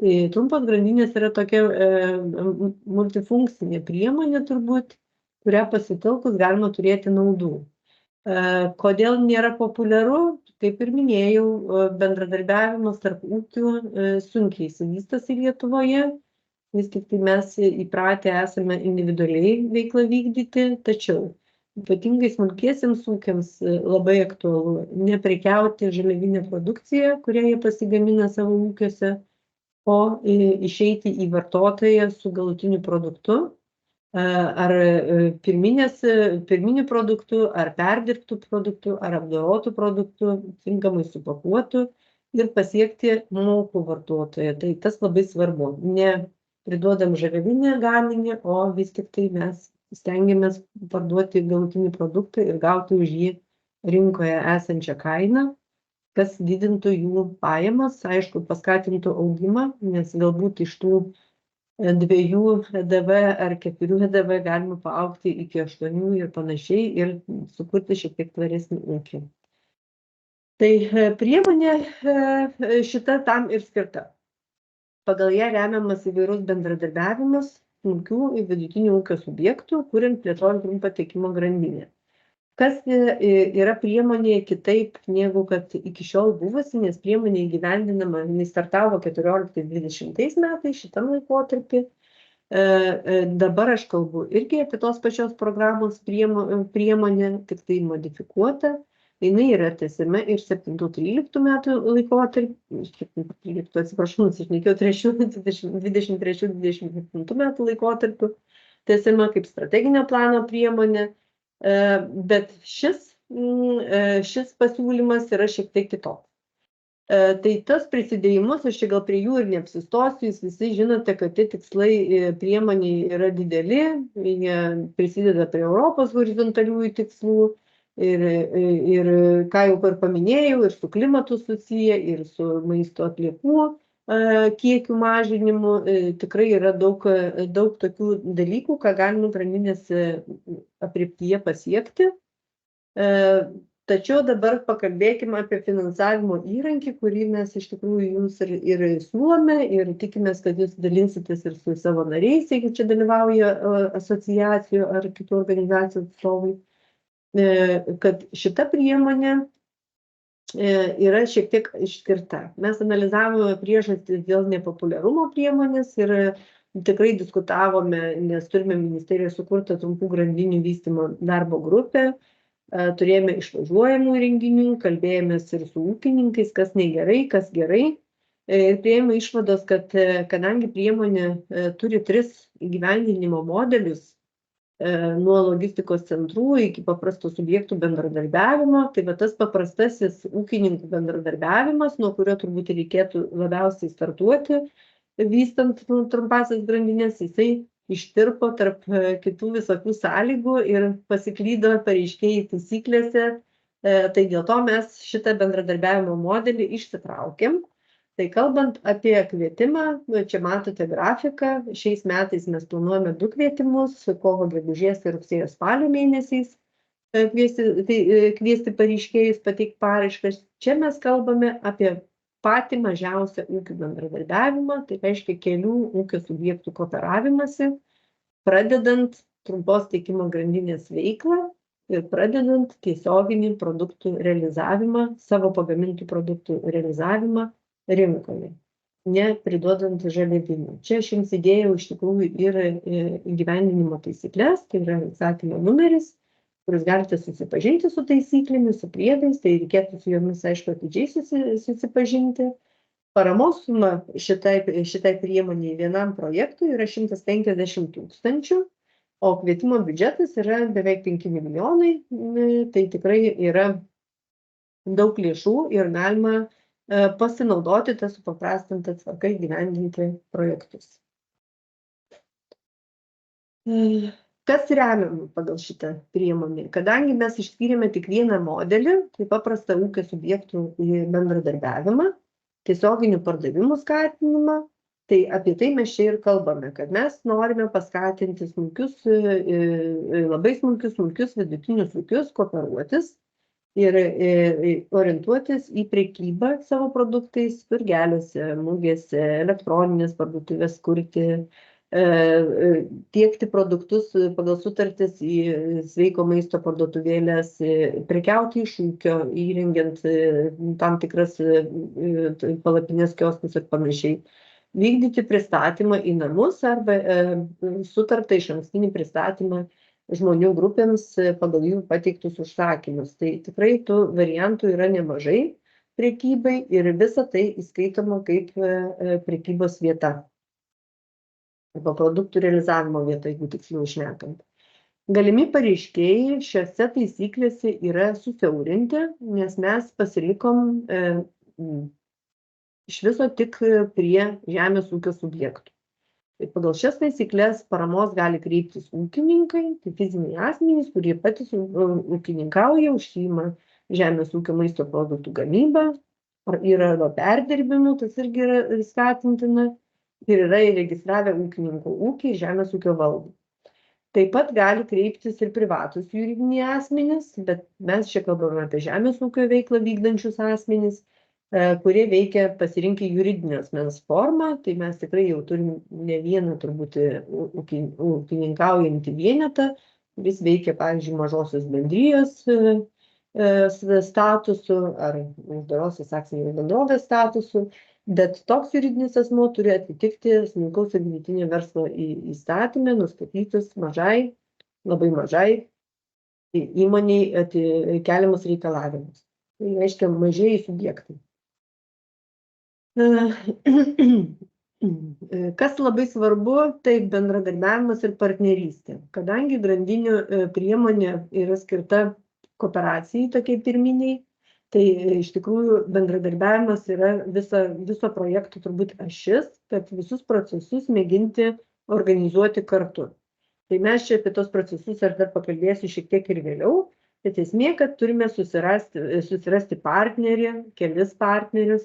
Tai trumpos grandinės yra tokia multifunkcinė priemonė turbūt, kurią pasitelkus galima turėti naudų. Kodėl nėra populiaru? Kaip ir minėjau, bendradarbiavimas tarp ūkių sunkiai išsivystosi Lietuvoje. Vis tik tai mes įpratę esame individualiai veiklą vykdyti, tačiau ypatingai smulkiesiems ūkiams labai aktualu neprekiauti žaliavinę produkciją, kurią jie pasigamina savo ūkiuose, o išeiti į vartotoją su galutiniu produktu, ar pirminiu produktu, ar perdirbtų produktų, ar apdorotų produktų, tinkamai supakuotų ir pasiekti mokų vartotoją. Tai tas labai svarbu. Ne priduodam žaliavinę gaminį, o vis tik tai mes stengiamės parduoti galutinį produktą ir gauti už jį rinkoje esančią kainą, kas didintų jų pajamas, aišku, paskatintų augimą, nes galbūt iš tų 2 EDV ar 4 EDV galima paaugti iki 8 ir panašiai ir sukurti šiek tiek tvaresnį ūkį. Tai priemonė šita tam ir skirta. Pagal ją remiamas įvairus bendradarbiavimas smulkių ir vidutinių ūkio subjektų, kuriant plėtojant trumpą tiekimo grandinę. Kas yra priemonė kitaip negu kad iki šiol buvusi, nes priemonė įgyvendinama, jis startavo 14-20 metais šitam laikotarpį. Dabar aš kalbu irgi apie tos pačios programos priemonę, tik tai modifikuota. Jinai yra tęsiama ir 7-13 metų laikotarpį, 7-13, atsiprašau, nusišnekėjau, 23-27 metų laikotarpiu, tęsiama kaip strateginio plano priemonė, bet šis pasiūlymas yra šiek tiek kitoks. Tai tas prisidėjimus, aš čia gal prie jų ir neapsistosiu, jūs visi žinote, kad tie tikslai priemoniai yra dideli, jie prisideda prie Europos horizontaliųjų tikslų, ir ką jau ir paminėjau, ir su klimatu susiję, ir su maisto atliekų kiekių mažinimu. Tikrai yra daug tokių dalykų, ką galima grandinės aprėptyje pasiekti. Tačiau dabar pakalbėkime apie finansavimo įrankį, kurį mes iš tikrųjų jums ir siūlome ir tikimės, kad jūs dalinsitės ir su savo nariais, jeigu čia dalyvauja asociacijų ar kitų organizacijų atstovai. Kad šita priemonė yra šiek tiek išskirta. Mes analizavome priežastis dėl nepopuliarumo priemonės ir tikrai diskutavome, nes turime ministerijoje sukurtą trumpų grandinių vystymo darbo grupę, turėjome išvažiuojamų renginių, kalbėjomės ir su ūkininkais, kas negerai, kas gerai. Ir priėjome išvados, kad kadangi priemonė turi 3 įgyvendinimo modelius, nuo logistikos centrų iki paprastų subjektų bendradarbiavimo. Tai va tas paprastasis ūkininkų bendradarbiavimas, nuo kurio turbūt reikėtų labiausiai startuoti, vystant trumpasias grandinės, jisai ištirpo tarp kitų visokių sąlygų ir pasiklydo pareiškėjai taisyklėse. Tai dėl to mes šitą bendradarbiavimo modelį išsitraukėm. Tai kalbant apie kvietimą, čia matote grafiką, šiais metais mes planuojame 2 kvietimus, kovo, gegužės ir rugsėjo spalio mėnesiais kviesti pareiškėjus pateikti paraiškas. Čia mes kalbame apie patį mažiausią ūkių bendradarbiavimą, tai reiškia kelių ūkio subjektų kooperavimąsi, pradedant trumpos tiekimo grandinės veiklą ir pradedant tiesioginį produktų realizavimą, savo pagamintų produktų realizavimą rinkoje, nepriduodant žaliavinių. Čia aš jums įdėjau iš tikrųjų ir įgyvendinimo taisyklės, tai yra įsakymo numeris, kuris galite susipažinti su taisyklėmis, su priedais, tai reikėtų su jomis, aišku, atidžiai susipažinti. Paramos suma šitai priemoniai vienam projektui yra 150 000, o kvietimo biudžetas yra beveik 5 milijonai, tai tikrai yra daug lėšų ir galima pasinaudoti tą supaprastintą tvarką įgyvendinti projektus. Kas remiama pagal šitą priemonę? Kadangi mes išskyrėme tik vieną modelį, tai paprastą ūkio subjektų bendradarbiavimą, tiesioginių pardavimų skatinimą, tai apie tai mes čia ir kalbame, kad mes norime paskatinti labai smulkius vidutinius ūkius kooperuotis ir orientuotis į prekybą savo produktais, turgeliuose, mugėse, elektroninės parduotuvės kurti, tiekti produktus pagal sutartis į sveiko maisto parduotuvėlės, prekiauti iš ūkio, įrengiant tam tikras palapinės kioskus ir panašiai, vykdyti pristatymą į namus arba sutartą išankstinį pristatymą žmonių grupėms pagal jų pateiktus užsakymus. Tai tikrai tų variantų yra nemažai prekybai ir visa tai įskaitoma kaip prekybos vieta arba produktų realizavimo vieta, jeigu tiksliau šnekant. Galimi pareiškėjai šiose taisyklėse yra susiaurinti, nes mes pasilikom iš viso tik prie žemės ūkio subjektų. Tai pagal šias taisyklės paramos gali kreiptis ūkininkai, tai fiziniai asmenys, kurie patys ūkininkauja, užsiima žemės ūkio maisto produktų gamybą, yra perdirbimu, tas irgi yra skatintina, ir yra įregistravę ūkininkų ūkį žemės ūkio valdų. Taip pat gali kreiptis ir privatus juridiniai asmenys, bet mes čia kalbame apie žemės ūkio veiklą vykdančius asmenys, kurie veikia pasirinkę juridinio asmens formą, tai mes tikrai jau turim ne vieną turbūt ūkininkaujantį vienetą, kuris veikia, pavyzdžiui, mažosios bendrijos statusu ar uždarosios akcinės bendrovės statusu. Bet toks juridinis asmuo turi atitikti smulkaus ir vidutinio verslo įstatyme nustatytus labai mažai įmoniai keliamus reikalavimus. Tai reiškia mažieji subjektai. Kas labai svarbu, tai bendradarbiavimas ir partnerystė. Kadangi grandinių priemonė yra skirta kooperacijai tokiai pirminiai, tai iš tikrųjų bendradarbiavimas yra viso projekto turbūt ašis, kad visus procesus mėginti organizuoti kartu. Tai mes čia apie tos procesus aš dar pakalbėsiu šiek tiek ir vėliau, bet esmė, kad turime susirasti partnerį, kelis partnerius,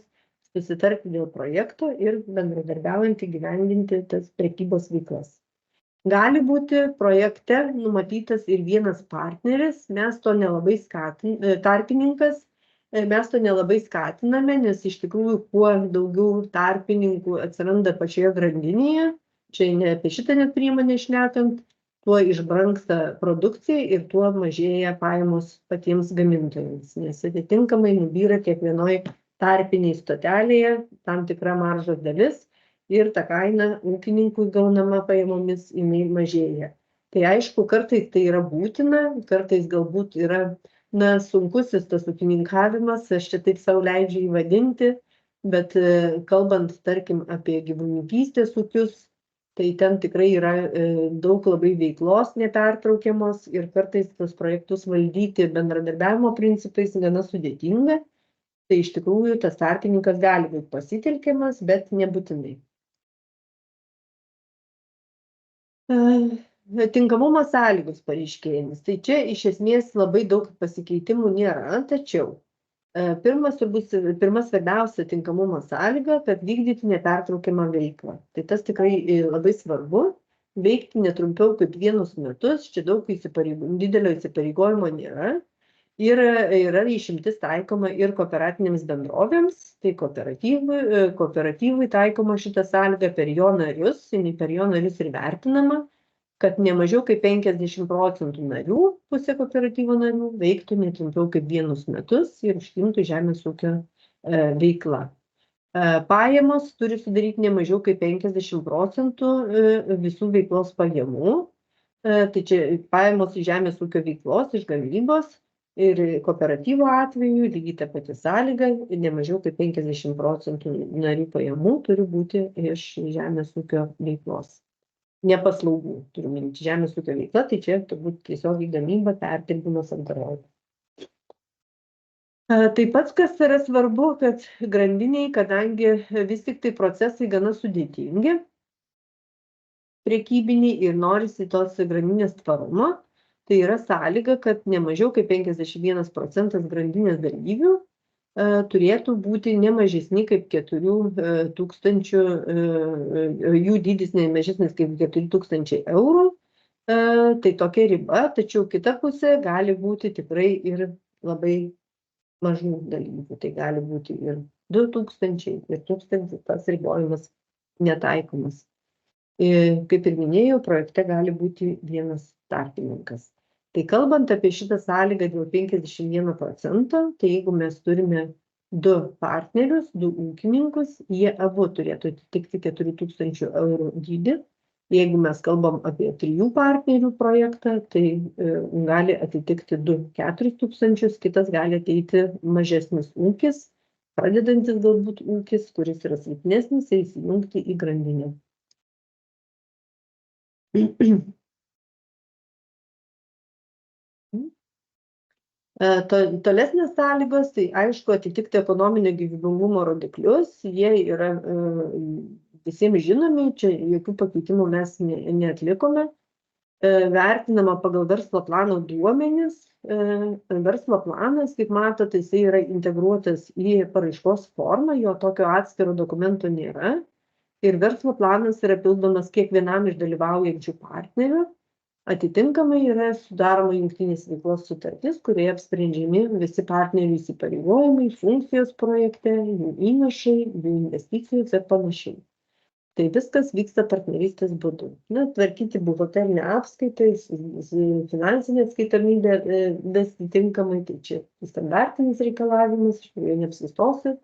susitarti dėl projekto ir bendradarbiaujant įgyvendinti tas prekybos veiklas. Gali būti projekte numatytas ir vienas partneris, mes to nelabai tarpininkas, mes to nelabai skatiname, nes iš tikrųjų kuo daugiau tarpininkų atsiranda pačioje grandinėje, čia ne apie šitą net priemonę šnekant, tuo išbrangsta produkcija ir tuo mažėja pajamos patiems gamintojams, nes atitinkamai nubyra kiekvienoj tarpiniai stotelėje tam tikra maržos dalis ir ta kaina ūkininkui gaunama pajamomis jinai mažėja. Tai aišku, kartais tai yra būtina, kartais galbūt yra sunkusis tas ūkininkavimas, aš čia taip sau leidžiu įvadinti, bet kalbant, tarkim, apie gyvulininkystės ūkius, Tai ten tikrai yra daug labai veiklos nepertraukiamos ir kartais tos projektus valdyti bendradarbiavimo principais gana sudėtinga. Tai iš tikrųjų tas tarpininkas gali būti pasitelkiamas, bet nebūtinai. Tinkamumo sąlygos pareiškėjimas. Tai čia iš esmės labai daug pasikeitimų nėra, tačiau pirma svarbiausia tinkamumo sąlyga, kad vykdyti nepertraukiamą veiklą. Tai tas tikrai labai svarbu, veikti netrumpiau kaip 1 metus, čia daug didelio įsipareigojimo nėra. Ir yra išimtis taikoma ir kooperatinėms bendrovėms, tai kooperatyvui taikoma šitą sąlygą per jo narius ir vertinama, kad ne mažiau kaip 50% narių, pusė kooperatyvo narių, veiktų ne trumpiau kaip 1 metus ir užsiimtų žemės ūkio veikla. Pajamos turi sudaryti ne mažiau kaip 50% visų veiklos pajamų, tai čia pajamos iš žemės ūkio veiklos, iš gamybos. Ir kooperatyvo atveju lygiai ta pati sąlyga, ne mažiau kaip 50% narių pajamų turi būti iš žemės ūkio veiklos. Ne paslaugų, turiu minti, žemės ūkio veikla, tai čia turbūt tiesiog į gamybą, perdirbimas, apdorojimas. Taip pat, kas yra svarbu, kad grandiniai, kadangi vis tik tai procesai gana sudėtingi, prekybiniai ir norisi tos grandinės tvarumo, tai yra sąlyga, kad ne mažiau kaip 51% grandinės dalyvių turėtų būti ne mažesni kaip 4 tūkstančių, jų dydis ne mažesnis kaip 4 tūkstančiai eurų. Tai tokia riba, tačiau kita pusė gali būti tikrai ir labai mažų dalyvių. Tai gali būti ir 2000, ir 1000, tas ribojimas netaikomas. Kaip ir minėjau, projekte gali būti 1 tarpininkas. Tai kalbant apie šitą sąlygą dėl 51%, tai jeigu mes turime 2 partnerius, 2 ūkininkus, jie abu turėtų atitikti 4000 eurų dydį. Jeigu mes kalbam apie 3 partnerių projektą, tai gali atitikti 2-4000, kitas gali ateiti mažesnis ūkis, pradedantis galbūt ūkis, kuris yra silpnesnis, ir įsijungti į grandinę. Tolesnės sąlygos, tai aišku, atitikti ekonominio gyvybingumo rodiklius, jie yra visiems žinomi, čia jokių pakeitimų mes neatlikome. Vertinama pagal verslo plano duomenis. Verslo planas, kaip matote, jisai yra integruotas į paraiškos formą, jo tokio atskiro dokumento nėra. Ir verslo planas yra pildomas kiekvienam iš dalyvaujančių partnerių. Atitinkamai yra sudaroma jungtinės veiklos sutartis, kurioje apsprendžiami visi partnerių įsipareigojimai, funkcijos projekte, jų įnašai, jų investicijos ir panašiai. Tai viskas vyksta partnerystės būdu. Tvarkyti buhalterinę apskaitą, finansinę atskaitomybę atitinkamai, tai čia standartinis reikalavimas, aš jau neapsistosiu.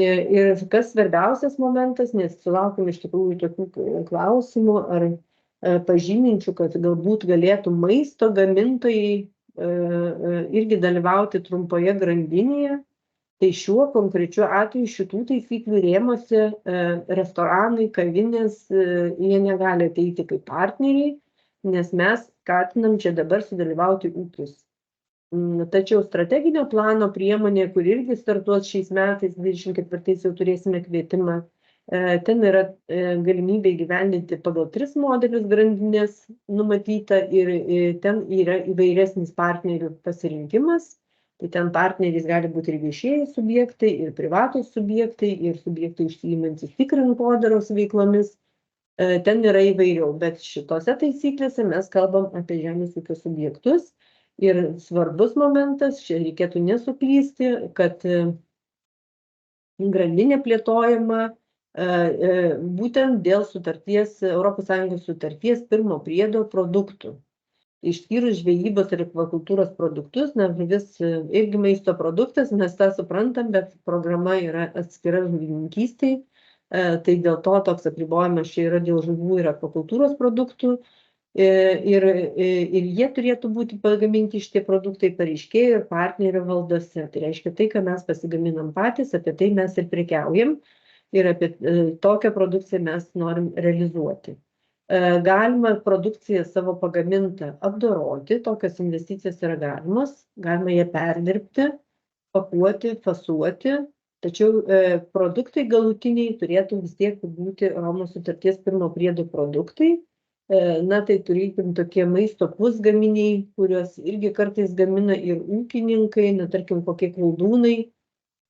Ir kas svarbiausias momentas, nes sulaukime iš tikrųjų tokių klausimų, ar pažyminčių, kad galbūt galėtų maisto gamintojai irgi dalyvauti trumpoje grandinėje. Tai šiuo konkrečiu atveju šitų taisyklių rėmuose restoranai, kavinės, jie negali ateiti kaip partneriai, nes mes skatinam čia dabar sudalyvauti ūkius. Tačiau strateginio plano priemonė, kur irgi startuos šiais metais, 24 jau turėsime kvietimą, ten yra galimybė įgyvendinti pagal 3 modelius grandinės numatyta ir ten yra įvairesnis partnerių pasirinkimas. Tai ten partneriais gali būti ir viešieji subjektai, ir privatūs subjektai, ir subjektai užsiimantys tik rinkodaros veiklomis. Ten yra įvairiau, bet šitose taisyklėse mes kalbam apie žemės ūkio subjektus. Ir svarbus momentas, čia reikėtų nesuklysti, kad grandinė plėtojama būtent dėl sutarties, ES sutarties 1 priedo produktų. Išskyrus žvejybos ir akvakultūros produktus, žuvis irgi maisto produktas, mes tą suprantam, bet programa yra atskira žuvininkystei, tai dėl to toks apribojimas čia yra dėl žuvų ir akvakultūros produktų. Ir jie turėtų būti pagaminti šitie produktai pareiškėjų ir partnerio valdose. Tai reiškia tai, ką mes pasigaminam patys, apie tai mes ir prekiaujam. Ir apie tokią produkciją mes norim realizuoti. Galima produkciją savo pagamintą apdoroti, tokios investicijos yra galimos, galima ją perdirbti, pakuoti, fasuoti, tačiau produktai galutiniai turėtų vis tiek būti Romos sutarties 1 priedo produktai. Na, tai turėkim tokie maisto pusgaminiai, kuriuos irgi kartais gamina ir ūkininkai, na, tarkim, kokie koldūnai.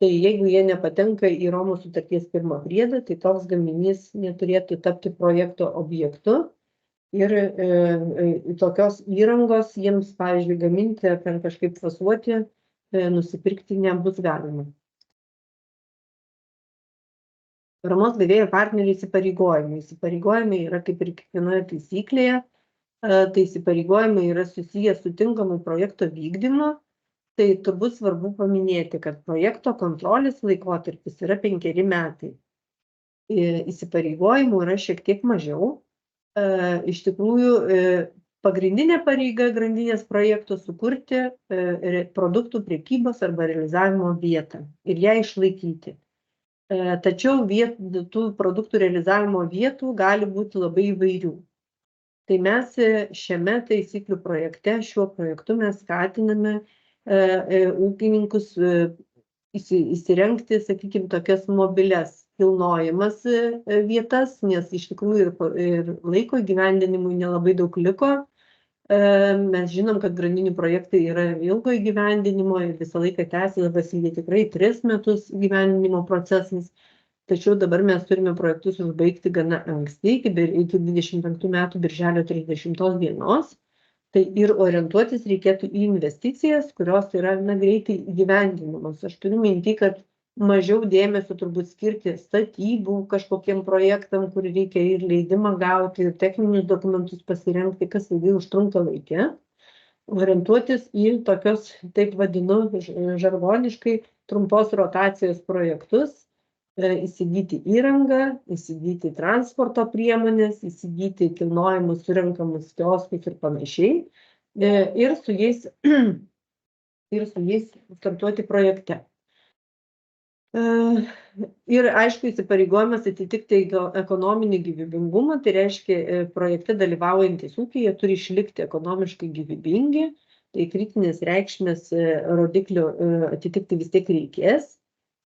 Tai jeigu jie nepatenka į Romos sutarties 1 priedą, tai toks gaminys neturėtų tapti projekto objektu. Ir tokios įrangos jiems, pavyzdžiui, gaminti ar kažkaip fasuoti, nusipirkti nebus galima. Paramos gavėjo partnerių įsipareigojimai. Įsipareigojimai yra kaip ir kiekvienoje taisyklėje. Tai įsipareigojimai yra susiję su tinkamu projekto vykdymu. Tai turbūt svarbu paminėti, kad projekto kontrolės laikotarpis yra 5 metai. Įsipareigojimų yra šiek tiek mažiau. Iš tikrųjų, pagrindinė pareiga grandinės projekto sukurti produktų prekybos arba realizavimo vietą ir ją išlaikyti. Tačiau tų produktų realizavimo vietų gali būti labai įvairių. Tai mes šiame taisyklių projekte, šiuo projektu mes skatiname ūkininkus įsirengti, sakykime, tokias mobilias kilnojamas vietas, nes iš tikrųjų ir laiko įgyvendinimui nelabai daug liko. Mes žinom, kad grandinių projektai yra ilgo įgyvendinimo ir visą laiką tęsiasi tikrai 3 metus įgyvendinimo procesas. Tačiau dabar mes turime projektus užbaigti gana anksti, iki 25 metų birželio 30 dienos. Tai ir orientuotis reikėtų į investicijas, kurios yra greitai įgyvendinamos. Aš turiu minty, kad mažiau dėmesio turbūt skirti statybų kažkokiem projektam, kur reikia ir leidimą gauti, ir techninius dokumentus pasirengti, kas ilgai užtrunka laike. Orientuotis į tokios, taip vadinu, žargoniškai trumpos rotacijos projektus, įsigyti įrangą, įsigyti transporto priemonės, įsigyti kilnojimus, surenkamus kioskus ir panašiai, ir su jais startuoti projekte. Ir aišku, įsipareigojimas atitikti ekonominį gyvybingumą, tai reiškia, projekte dalyvaujantis ūkiai turi išlikti ekonomiškai gyvybingi, tai kritinės reikšmės rodiklių atitikti vis tiek reikės.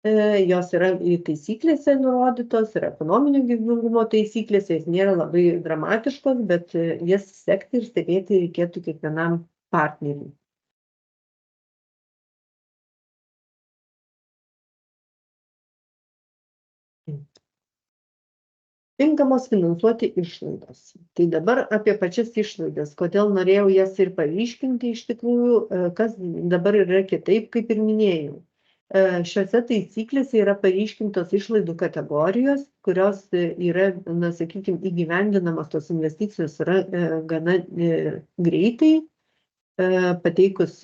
Jos yra į taisyklėse nurodytos ir ekonominio gyvybingumo taisyklėse, jis nėra labai dramatiškos, bet jas sekti ir stebėti reikėtų kiekvienam partneriui. Tinkamos finansuoti išlaidos. Tai dabar apie pačias išlaidas, kodėl norėjau jas ir paryškinti iš tikrųjų, kas dabar yra kitaip, kaip ir minėjau. Šiuose taisyklėse yra paryškintos išlaidų kategorijos, kurios yra, sakykime, įgyvendinamos tos investicijos yra gana greitai, atlikus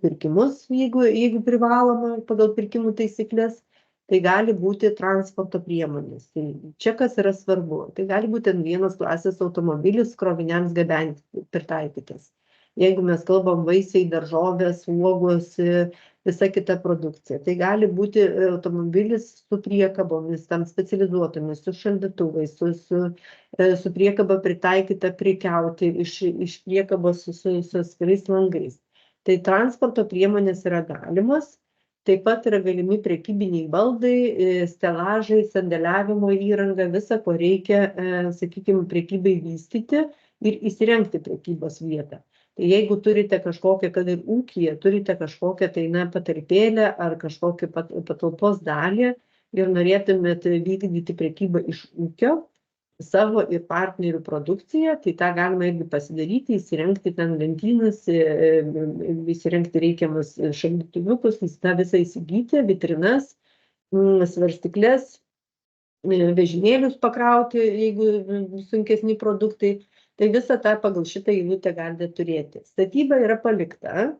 pirkimus, jeigu privaloma pagal pirkimų taisyklės. Tai gali būti transporto priemonės. Tai čia kas yra svarbu. Tai gali būti N1 klasės automobilis kroviniams gabenti pritaikytas. Jeigu mes kalbam vaisiai, daržovės, uogos, visa kita produkcija. Tai gali būti automobilis su priekabomis, tam specializuotomis, su šaldytuvais, su priekaba pritaikyta prekiauti iš priekabos su atskirais langais. Tai transporto priemonės yra galimos. Taip pat yra galimi prekybiniai baldai, stelažai, sandėliavimo įranga, visa, ko reikia, sakykime, prekybai vystyti ir įsirengti prekybos vietą. Tai jeigu turite kažkokią, kad ir ūkyje, turite kažkokią patalpėlę ar kažkokią patalpos dalį ir norėtumėte vykdyti prekybą iš ūkio, savo ir partnerių produkciją, tai tą galima irgi pasidaryti, įsirengti ten lentynas, įsirengti reikiamus šaldytuviukus, tą visą įsigyti, vitrinas, svarstyklės, vežimėlius pakrauti, jeigu sunkesni produktai, tai visą tą pagal šitą eilutę galite turėti. Statyba yra palikta,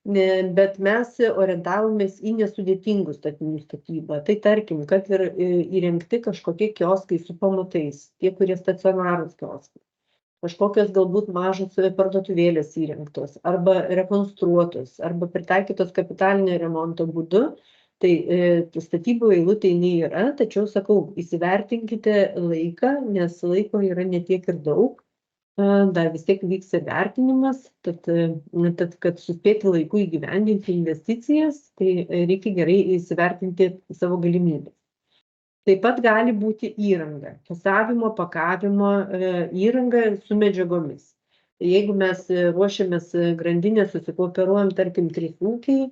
bet mes orientavomės į nesudėtingų statinių statybą. Tai tarkim, kad ir įrengti kažkokie kioskai su pamatais, tie, kurie stacionarūs kioskai. Kažkokios galbūt mažos parduotuvėlės įrengtos, arba rekonstruotos, arba pritaikytos kapitalinio remonto būdu. Tai statybų eilutė jinai yra, tačiau sakau, įsivertinkite laiką, nes laiko yra ne tiek ir daug. Dar vis tiek vyks ir vertinimas, tad kad suspėti laiku įgyvendinti investicijas, tai reikia gerai įsivertinti savo galimybės. Taip pat gali būti įranga, fasavimo, pakavimo įranga su medžiagomis. Jeigu mes ruošiamės grandinę, susikooperuojam, tarkim, 3 ūkiai,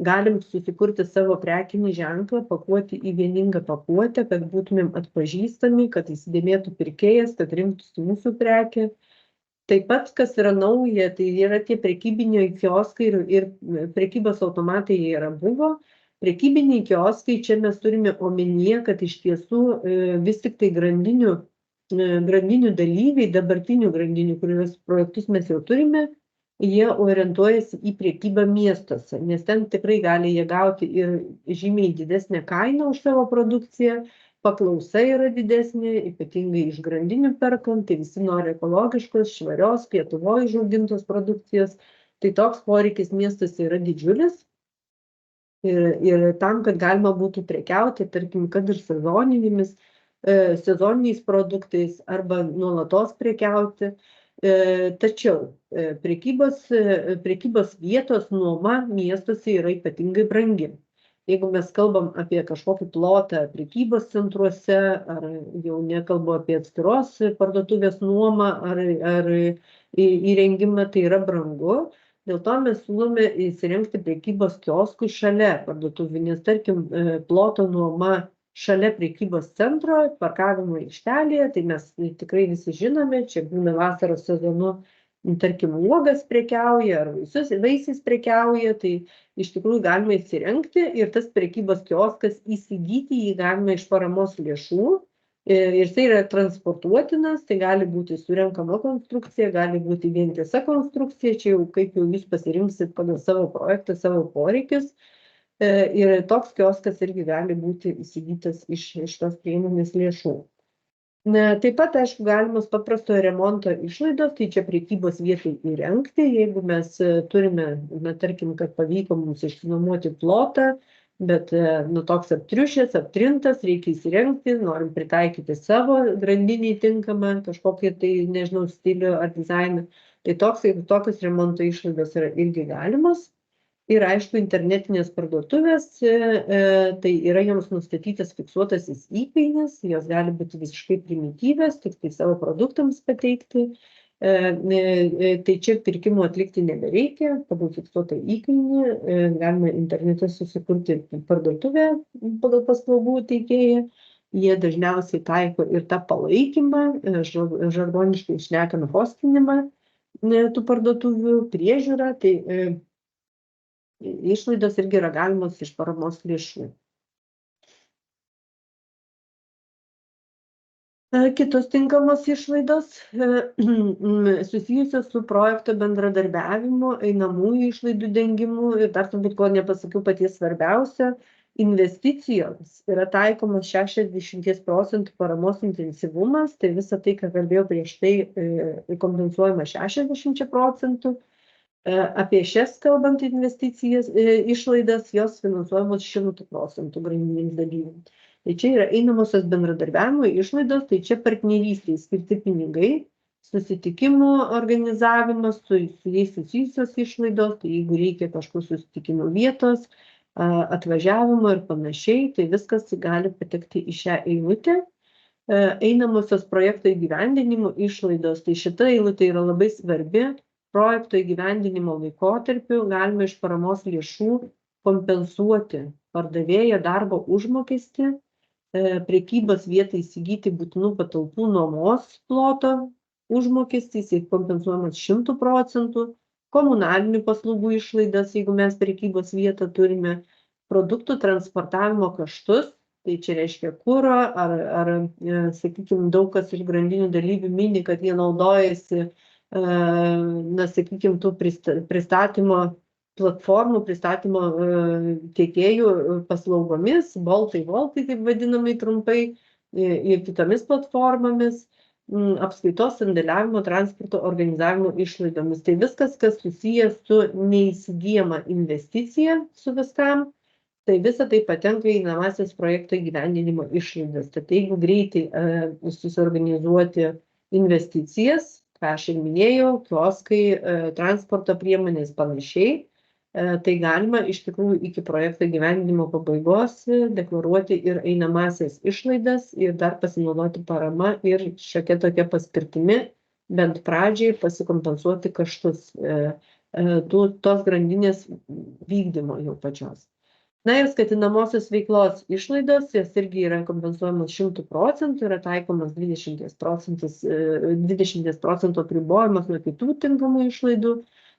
galim susikurti savo prekinį ženklą, pakuoti į vieningą pakuotę, kad būtumėm atpažįstami, kad įsidėmėtų pirkėjas, kad rinktųsi mūsų prekę. Taip pat, kas yra nauja, tai yra tie prekybiniai kioskai ir prekybos automatai jie yra buvo. Prekybiniai kioskai, čia mes turime omenyje, kad iš tiesų vis tik tai grandinių dalyviai, dabartinių grandinių, kurios projektus mes jau turime, jie orientuojasi į prekybą miestuose, nes ten tikrai gali jie gauti ir žymiai didesnę kainą už savo produkciją, paklausa yra didesnė, ypatingai iš grandinių perkant, tai visi nori ekologiškos, švarios, Lietuvoje užaugintos produkcijos, tai toks poreikis miestuose yra didžiulis. Ir tam, kad galima būtų prekiauti, tarkim, kad ir sezoniniais produktais arba nuolatos prekiauti. Tačiau prekybos vietos nuoma miestuose yra ypatingai brangi. Jeigu mes kalbam apie kažkokį plotą prekybos centruose, ar jau nekalbu apie atskiros parduotuvės nuomą ar įrengimą, tai yra brangu. Dėl to mes siūlome įsirengti prekybos kioskų šalia parduotuvių, nes tarkim ploto nuoma šalia prekybos centro, parkavimo aikštelėje, tai mes tikrai visi žinome, čia būna vasaros sezonu, tarkim, uogas prekiauja ar vaisiais prekiauja, tai iš tikrųjų galima įsirengti ir tas prekybos kioskas įsigyti jį galima iš paramos lėšų ir tai yra transportuotinas, tai gali būti surenkama konstrukcija, gali būti vientisa konstrukcija, čia jau kaip jau jūs pasirinksit pagal savo projektą, savo poreikius. Ir toks kioskas irgi gali būti įsigytas iš tos priemonės lėšų. Taip pat, aišku, galimos paprastojo remonto išlaidos, tai čia prekybos vietai įrengti, jeigu mes turime, tarkim, kad pavyko mums išsinuomoti plotą, bet toks aptriušęs, aptrintas, reikia įsirengti, norim pritaikyti savo grandinį tinkamą, kažkokį tai, nežinau, stilių ar dizainą, tai tokios remonto išlaidos yra irgi galimos. Ir aišku, internetinės parduotuvės, tai yra joms nustatytas fiksuotasis įkainis, jos gali būti visiškai primityvios, tik tai savo produktams pateikti. Tai čia pirkimų atlikti nebereikia, pagal fiksuotą įkainį, galima internete susikurti parduotuvę pagal paslaugų teikėją. Jie dažniausiai taiko ir tą palaikymą, žargoniškai šnekant hostinimą tų parduotuvių, priežiūrą, tai išlaidos irgi yra galimos iš paramos lėšų. Kitos tinkamos išlaidos susijusios su projekto bendradarbiavimu, einamųjų išlaidų dengimu ir dar turbūt ko nepasakiau paties svarbiausia, investicijoms yra taikomas 60% paramos intensyvumas, tai visa tai, ką kalbėjau prieš tai, kompensuojama 60%. Apie šias kalbant investicijas, išlaidas, jos finansuojamos 100% grandinėms dalyviams. Tai čia yra einamosios bendradarbiavimo išlaidos, tai čia partnerystėje skirti pinigai, susitikimų organizavimas, su jais susijusios išlaidos, tai jeigu reikia kažkur susitikimų vietos, atvažiavimo ir panašiai, tai viskas gali patekti į šią eilutę. Einamosios projekto įgyvendinimo išlaidos, tai šita eilutė yra labai svarbi. Projekto įgyvendinimo laikotarpiu galima iš paramos lėšų kompensuoti pardavėjo darbo užmokestį, prekybos vietai įsigyti būtinų patalpų nuomos ploto užmokestį, jis kompensuojamas 100%, komunalinių paslaugų išlaidas, jeigu mes prekybos vietą turime, produktų transportavimo kaštus, tai čia reiškia kuro, ar sakykime, daug kas iš grandinių dalyvių mini, kad jie naudojasi sakykime, tų pristatymo platformų, pristatymo tiekėjų paslaugomis, boltai, taip vadinamai trumpai, ir kitomis platformomis, apskaitos, sandėliavimo, transporto organizavimo išlaidomis. Tai viskas, kas susijęs su neįsigyjama investicija su viskam, Tai visa tai patenka į einamąsias projekto įgyvendinimo išlaidas. Tad jeigu greitai susiorganizuoti investicijas, ką aš ir minėjau, kioskai, transporto priemonės panašiai, tai galima iš tikrųjų iki projekto įgyvendinimo pabaigos deklaruoti ir einamąsias išlaidas ir dar pasinaudoti parama ir šiokia tokia paspirtimi, bent pradžiai pasikompensuoti kaštus tos grandinės vykdymo jau pačios. Na ir skatinamosios veiklos išlaidos, jos irgi yra kompensuojamos 100%, yra taikomas 20% apribojimas nuo kitų tinkamų išlaidų.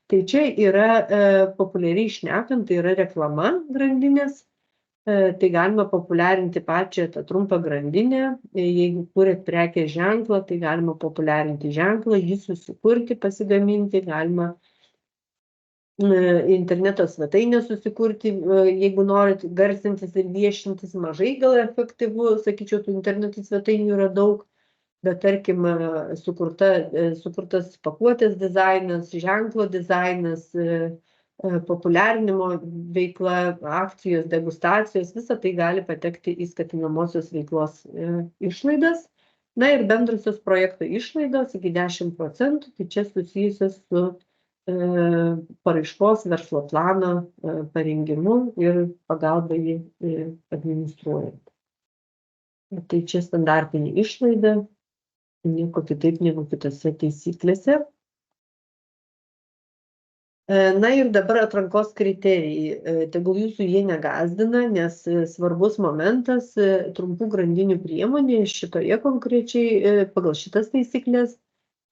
Tai čia yra populiariai šnekant, tai yra reklama grandinės, tai galima populiarinti pačią tą trumpą grandinę, jeigu kūrėt prekės ženklą, tai galima populiarinti ženklą, jį susikurti, pasigaminti, galima interneto svetainę susikurti, jeigu norit garsintis ir viešintis, mažai gal efektyvu, sakyčiau, tų interneto svetainių yra daug, bet tarkim sukurtas pakuotės dizainas, ženklo dizainas, populiarinimo veikla, akcijos, degustacijos, visa tai gali patekti į skatinamosios veiklos išlaidas. Na ir bendrusios projekto išlaidos iki 10%, tai čia susijusios su paraiškos verslo plano parengimu ir pagalba jį administruojant. Tai čia standartinė išlaida, nieko kitaip negu kitose taisyklėse. Na ir dabar atrankos kriterijai. Tegul jūsų jie negąsdina, nes svarbus momentas trumpų grandinių priemonė šitoje konkrečiai pagal šitas taisyklės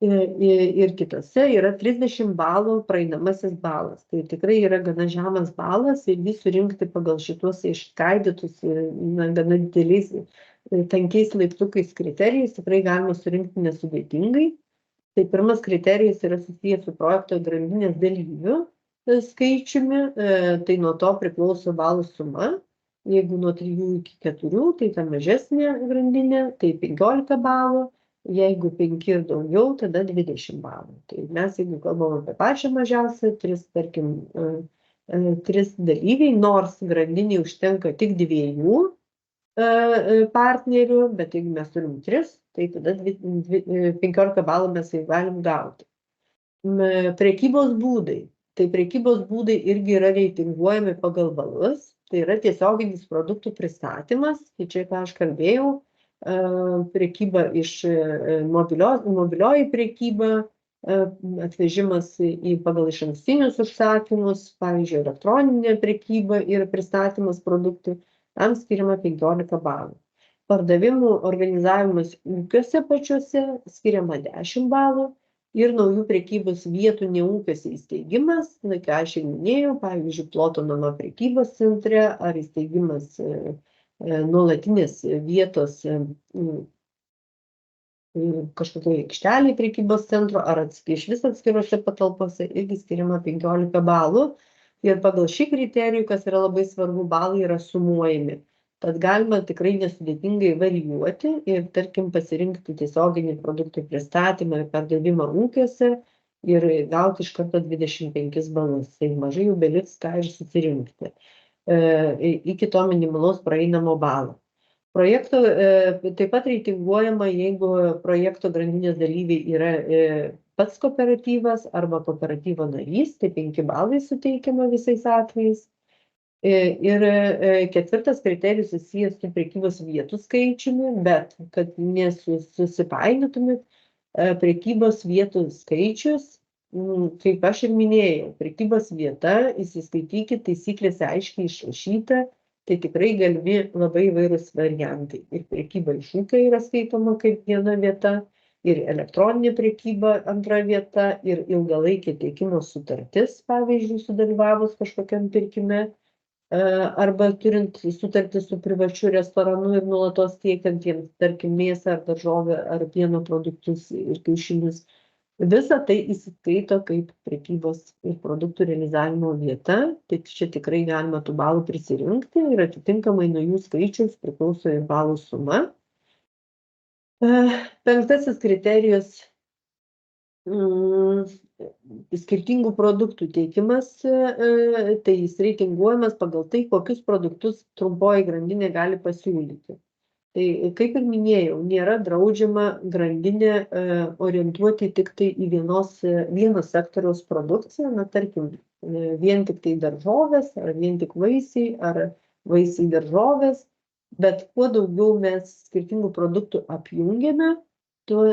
ir kitose yra 30 balų praeinamasis balas. Tai tikrai yra gana žemas balas ir jį surinkti pagal šitos išskaidytus gana dideliais tankiais laiptukais kriterijais tikrai galima surinkti nesudėtingai. Tai pirmas kriterijus yra susijęs su projekto grandinės dalyvių skaičiumi, tai nuo to priklauso balų suma. Jeigu nuo 3 iki 4, tai ta mažesnė grandinė, tai 15 balų. Jeigu 5 ir daugiau, tada 20 balų. Tai mes, jeigu kalbam apie pačią mažiausią, 3 dalyviai, nors grandiniai užtenka tik 2 partnerių, bet jeigu mes turim 3, tai tada 15 balų mes jau galim gauti. Prekybos būdai. Tai prekybos būdai irgi yra reitinguojami pagal balus. Tai yra tiesioginis produktų pristatymas. Tai čia, ką aš kalbėjau, prekyba iš mobilioji prekyba, atvežimas pagal išankstinius užsakymus, pavyzdžiui, elektroninė prekyba ir pristatymas produktų, tam skiriama 15 balų. Pardavimų organizavimas ūkiuose pačiuose skiriama 10 balų ir naujų prekybos vietų ne ūkiuose įsteigimas, ką aš jau minėjau, pavyzdžiui, ploto namo prekybos centre ar įsteigimas nuolatinės vietos kažkokioje aikštelėje prekybos centro ar iš vis atskirose patalpose irgi skiriama 15 balų. Ir pagal šį kriterijų, kas yra labai svarbu, balai yra sumuojami. Tad galima tikrai nesudėtingai varijuoti ir, tarkim, pasirinkti tiesioginį produktų pristatymą ir pardavimą ūkiuose ir gauti iš karto 25 balus. Tai mažai jau beliks ką ir susirinkti iki to minimalaus praeinamo balo. Projekto taip pat reitinguojama, jeigu projekto grandinės dalyviai yra pats kooperatyvas arba kooperatyvo narys, tai 5 balai suteikiama visais atvejais. Ir ketvirtas kriterijus susijęs su prekybos vietų skaičiumi, bet kad nesusipainiotumėt, prekybos vietų skaičius, kaip aš ir minėjau, prekybos vieta, įsiskaitykit, taisyklėse aiškiai išrašyta, tai tikrai galimi labai įvairūs variantai. Ir prekyba iš ūkio yra skaitoma kaip viena vieta, ir elektroninė prekyba antra vieta, ir ilgalaikė tiekimo sutartis, pavyzdžiui, sudalyvavus kažkokiam pirkime, arba turint sutartį su privačiu restoranu ir nuolatos tiekiant jiems, tarkim, mėsą ar daržovę ar pieno produktus ir kiaušinius. Visa tai įsiskaito kaip prekybos ir produktų realizavimo vieta, tai čia tikrai galima tų balų prisirinkti ir atitinkamai nuo jų skaičiaus priklauso ir balų suma. Penktasis kriterijus skirtingų produktų teikimas, tai jis reitinguojamas pagal tai, kokius produktus trumpoji grandinė gali pasiūlyti. Tai kaip ir minėjau, nėra draudžiama grandinė orientuoti tik tai į vieno sektoriaus produkciją, na tarkim, vien tik tai daržovės, ar vien tik vaisiai, ar vaisiai daržovės, bet kuo daugiau mes skirtingų produktų apjungiame, tuo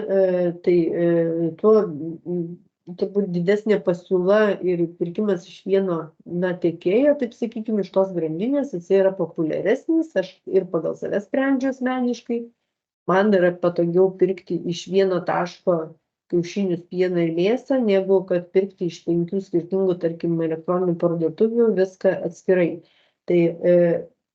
turbūt didesnė pasiūla ir pirkimas iš vieno tiekėjo, taip sakykime, iš tos grandinės, jis yra populiaresnis, aš ir pagal save sprendžiu asmeniškai. Man yra patogiau pirkti iš vieno taško kiaušinius, pieną ir mėsą, negu kad pirkti iš 5 skirtingų, tarkim, elektroninių parduotuvių viską atskirai. Tai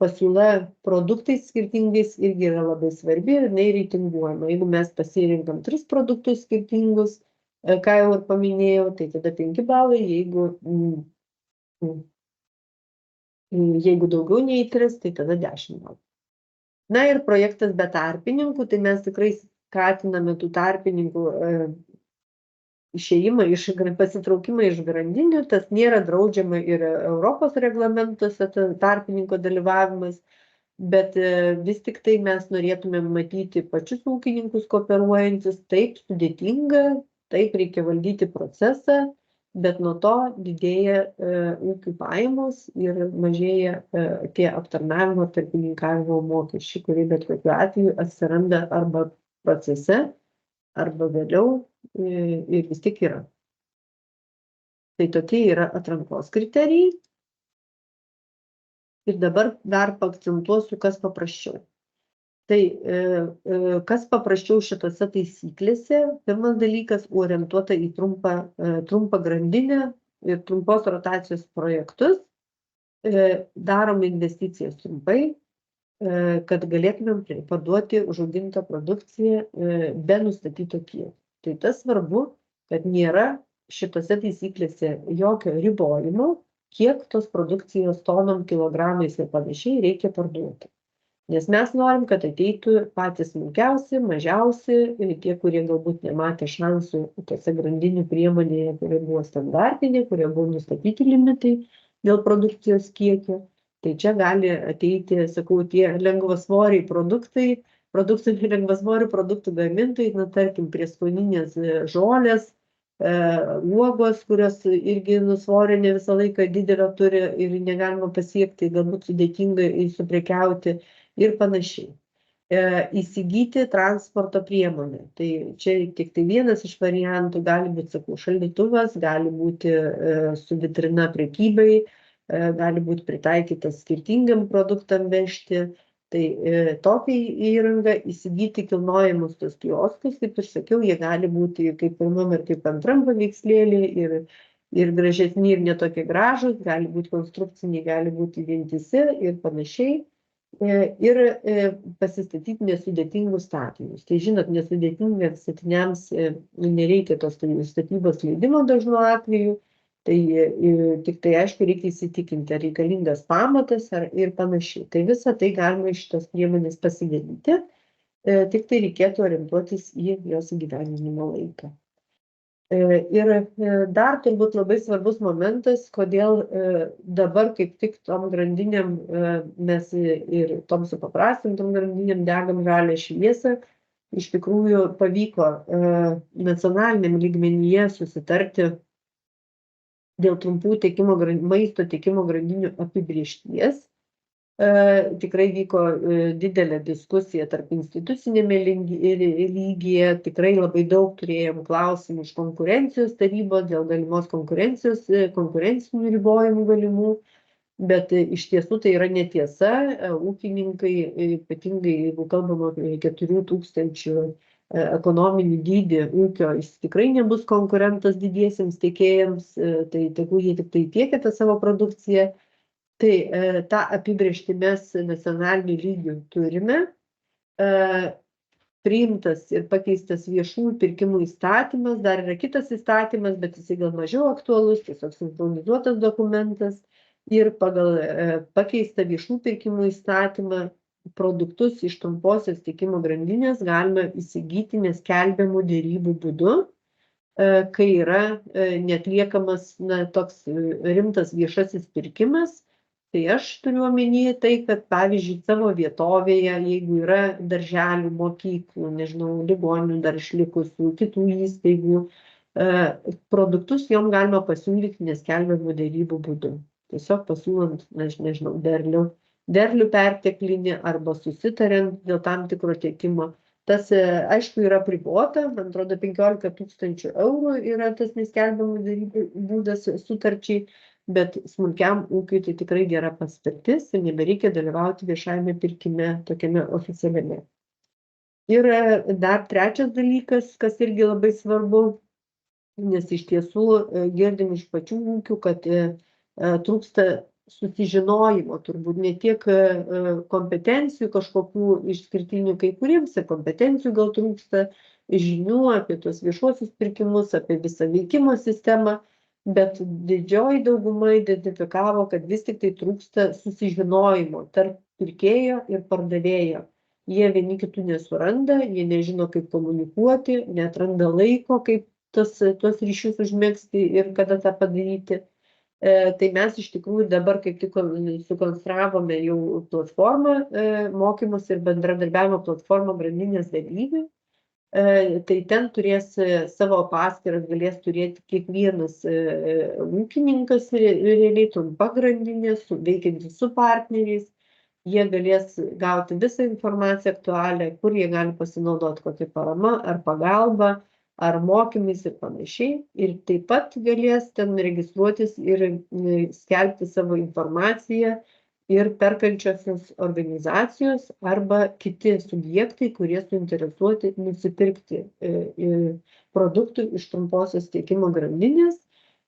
pasiūla produktais skirtingais irgi yra labai svarbi ir jinai reitinguojama. Jeigu mes pasirinkam 3 produktus skirtingus, ką jau ir paminėjau, tai tada 5 balai, jeigu daugiau nei 3, tai tada 10 balų. Na ir projektas be tarpininkų, tai mes tikrai skatiname tų tarpininkų išėjimą, pasitraukimą iš grandinių, tas nėra draudžiama ir Europos reglamentuose tarpininko dalyvavimas, bet vis tik tai mes norėtume matyti pačius ūkininkus kooperuojantis, taip sudėtinga, taip reikia valdyti procesą, bet nuo to didėja ūkių pajamos ir mažėja tie aptarnavimo tarpininkavimo mokesčiai, kurie bet kokiu atveju atsiranda arba procese, arba vėliau ir vis tik yra. Tai tokie yra atrankos kriterijai. Ir dabar dar paakcentuosiu, kas paprasčiau. Tai kas paprasčiau šitose taisyklėse, pirmas dalykas orientuota į trumpą grandinę ir trumpos rotacijos projektus, darom investicijas trumpai, kad galėtumėm parduoti užaugintą produkciją be nustatyto kiekio. Tai tas svarbu, kad nėra šitose taisyklėse jokio ribojimo, kiek tos produkcijos tonom, kilogramais ir panašiai reikia parduoti. Nes mes norim, kad ateitų patys smulkiausi, mažiausi, tie, kurie galbūt nematė šansų tose grandinių priemonėje, kurie buvo standartinė, kurie buvo nustatyti limitai dėl produkcijos kiekio. Tai čia gali ateiti, sakau, tie lengvasvoriai produktai, lengvasvorių produktų gamintojai, na, tarkim, prieskoninės žolės, uogos, kurios irgi svorio ne visą laiką didelio turi ir negalima pasiekti, galbūt sudėtinga suprekiauti ir panašiai. Įsigyti transporto priemonę. Tai čia tik tai vienas iš variantų, gali būti, sakau, šaldytuvas, gali būti su vitrina prekybai, gali būti pritaikytas skirtingam produktam vežti. Tai tokią įrangą įsigyti kilnojamus tos kioskus, kaip ir sakiau, jie gali būti kaip pirmam ir kaip antram paveikslėlį ir gražesni ir netokie gražus, gali būti konstrukciniai, gali būti vientisi ir panašiai. Ir pasistatyti nesudėtingus statinius. Tai žinot, nesudėtingiems statiniams nereikia tos statybos leidimo dažnu atveju. Tai tik tai, aišku, reikia įsitikinti, ar reikalingas pamatas ir panašiai. Tai visą tai galima iš šitos priemonės pasidaryti, tik tai reikėtų orientuotis į jos įgyvendinimo laiką. Ir dar turbūt labai svarbus momentas, kodėl dabar kaip tik tom grandinėm mes ir tom supaprastintom grandinėm degam žalią šviesą. Iš tikrųjų pavyko nacionaliniam lygmenyje susitarti dėl trumpų maisto tiekimo grandinių apibrėžties. Tikrai vyko didelė diskusija tarp institucinėme lygyje, tikrai labai daug turėjom klausimų iš konkurencijos tarybos dėl galimos konkurencinių ribojimų galimų, bet iš tiesų tai yra netiesa. Ūkininkai, ypatingai jeigu kalbama apie 4000 ekonominį dydį ūkio, jis tikrai nebus konkurentas didiesiems tiekėjams, tai tegul jie tik tai tiekia tą savo produkciją. Tai tą apibrėžtį mes nacionaliniu lygiu turime. Priimtas ir pakeistas viešųjų pirkimų įstatymas, dar yra kitas įstatymas, bet jisai gal mažiau aktualus, tiesiog sinchronizuotas dokumentas. Ir pagal pakeistą viešųjų pirkimų įstatymą produktus iš trumposios tiekimo grandinės galima įsigyti neskelbiamų derybų būdu. kai yra neatliekamas toks rimtas viešasis pirkimas. Tai aš turiu omeny tai, kad pavyzdžiui savo vietovėje, jeigu yra darželių, mokyklų, nežinau, ligoninių dar išlikusių, kitų įstaigų, produktus jom galima pasiūlyti neskelbiamų derybų būdu. Tiesiog pasiūlant, nežinau, derlių perteklinį arba susitariant dėl tam tikro tiekimo. Tas, aišku, yra pribota, man atrodo, 15 000 eurų yra tas neskelbiamų derybų būdas sutarčiai, bet smulkiam ūkiui tai tikrai gera paspirtis ir nebereikia dalyvauti viešajame pirkime tokiame oficialiame. Ir dar trečias dalykas, kas irgi labai svarbu, nes iš tiesų girdim iš pačių ūkių, kad trūksta susižinojimo, turbūt ne tiek kompetencijų kažkokių išskirtinių, kai kuriems kompetencijų gal trūksta, žinių apie tuos viešuosius pirkimus, apie visą veikimo sistemą, bet didžioji dauguma identifikavo, kad vis tik tai trūksta susižinojimo tarp pirkėjo ir pardavėjo. Jie vieni kitų nesuranda, jie nežino, kaip komunikuoti, neatranda laiko, kaip tuos ryšius užmegzti ir kada tą padaryti. Tai mes iš tikrųjų dabar kaip tik sukonstravome jau platformą, mokymus ir bendradarbiavimo platformą grandinės dalyvių. Tai ten turės savo paskyras, galės turėti kiekvienas ūkininkas realiai trumpa grandinė, veikiantis su partneriais. Jie galės gauti visą informaciją aktualią, kur jie gali pasinaudoti kokią paramą ar pagalbą, ar mokymais ir panašiai. Ir taip pat galės ten registruotis ir skelbti savo informaciją ir perkančiosios organizacijos arba kiti subjektai, kurie suinteresuoti nusipirkti produktų iš trumposios tiekimo grandinės.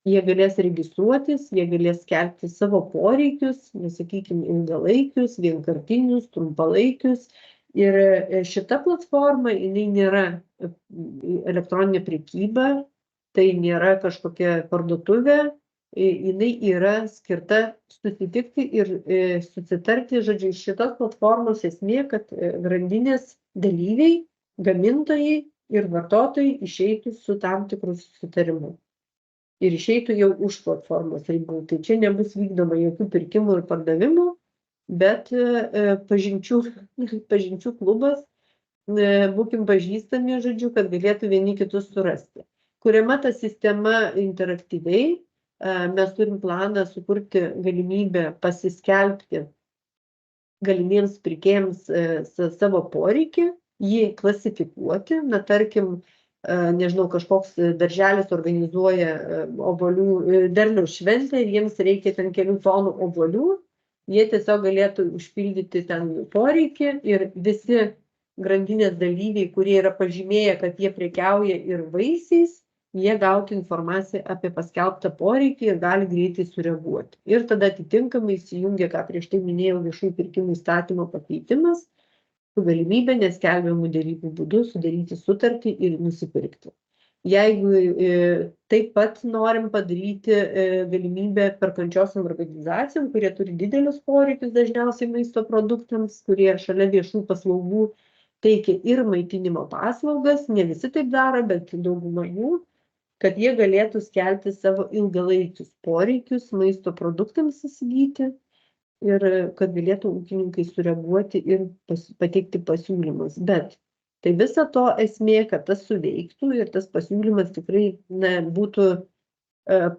Jie galės registruotis, jie galės skelbti savo poreikius, nesakykime, ilgalaikius, vienkartinius, trumpalaikius. Ir šita platforma, jinai nėra elektroninė prekyba, tai nėra kažkokia parduotuvė, jinai yra skirta susitikti ir susitarti. Žodžiu, šitos platformos esmė, kad grandinės dalyviai, gamintojai ir vartotojai išeitų su tam tikrų susitarimu. Ir išeitų jau už platformos ribų. Tai čia nebus vykdoma jokių pirkimų ir pardavimų, bet pažinčių klubas, būkim pažįstami, žodžiu, kad galėtų vieni kitus surasti. Kuriama ta sistema interaktyviai, mes turim planą sukurti galimybę pasiskelbti galimiems pirkėjams savo poreikį, jį klasifikuoti. Na, tarkim, nežinau, kažkoks darželis organizuoja derliaus šventę ir jiems reikia ten kelių tonų obuolių. Jie tiesiog galėtų užpildyti ten poreikį ir visi grandinės dalyviai, kurie yra pažymėję, kad jie prekiauja ir vaisiais, jie gautų informaciją apie paskelbtą poreikį ir gali greitai sureaguoti. Ir tada atitinkamai įsijungia, ką prieš tai minėjau, viešųjų pirkimų įstatymo pakeitimas, su galimybė neskelbiamų derybų būdu sudaryti sutartį ir nusipirkti. Jeigu taip pat norim padaryti galimybę perkančiosiom organizacijom, kurie turi didelius poreikius dažniausiai maisto produktams, kurie šalia viešų paslaugų teikia ir maitinimo paslaugas, ne visi taip daro, bet dauguma jų, kad jie galėtų skelbti savo ilgalaikius poreikius maisto produktams įsigyti ir kad galėtų ūkininkai sureaguoti ir pateikti pasiūlymus. Bet tai viso to esmė, kad tas suveiktų ir tas pasiūlymas tikrai būtų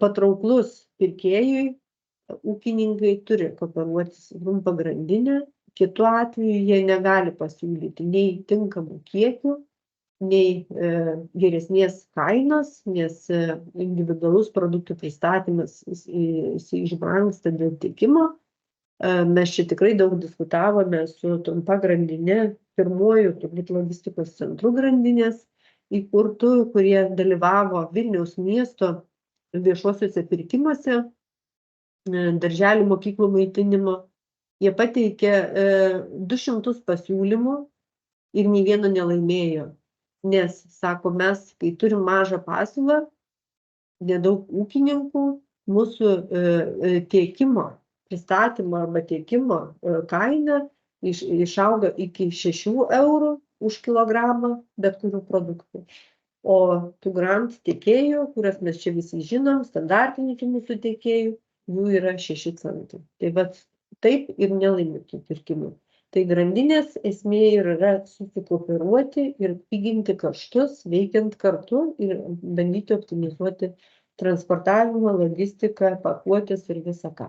patrauklus pirkėjui. Ūkininkai turi kooperuotis trumpą grandinę, kitu atveju jie negali pasiūlyti nei tinkamų kiekių, nei geresnės kainos, nes individualus produktų pristatymas išbrangsta dėl tiekimo. Mes čia tikrai daug diskutavome su trumpa grandinė, pirmuoju turbūt logistikos centrų grandinės įkurtų, kurie dalyvavo Vilniaus miesto viešuosiuose pirkimuose, darželių mokyklų maitinimo. Jie pateikė 200 pasiūlymų ir nei vieno nelaimėjo. Nes, sako, mes, kai turim mažą pasiūlą, nedaug ūkininkų, mūsų tiekimo, pristatymo arba tiekimo kaina išauga iki 6 eurų už kilogramą bet kurių produktų. O tų grant tiekėjų, kurias mes čia visi žinom, standartinių tų mūsų tiekėjų, jų yra 6 centai. Tai vat taip ir nelaimi tų pirkimų. Tai grandinės esmė ir yra susikooperuoti ir piginti kaštus, veikiant kartu ir bandyti optimizuoti transportavimą, logistiką, pakuotės ir visą ką.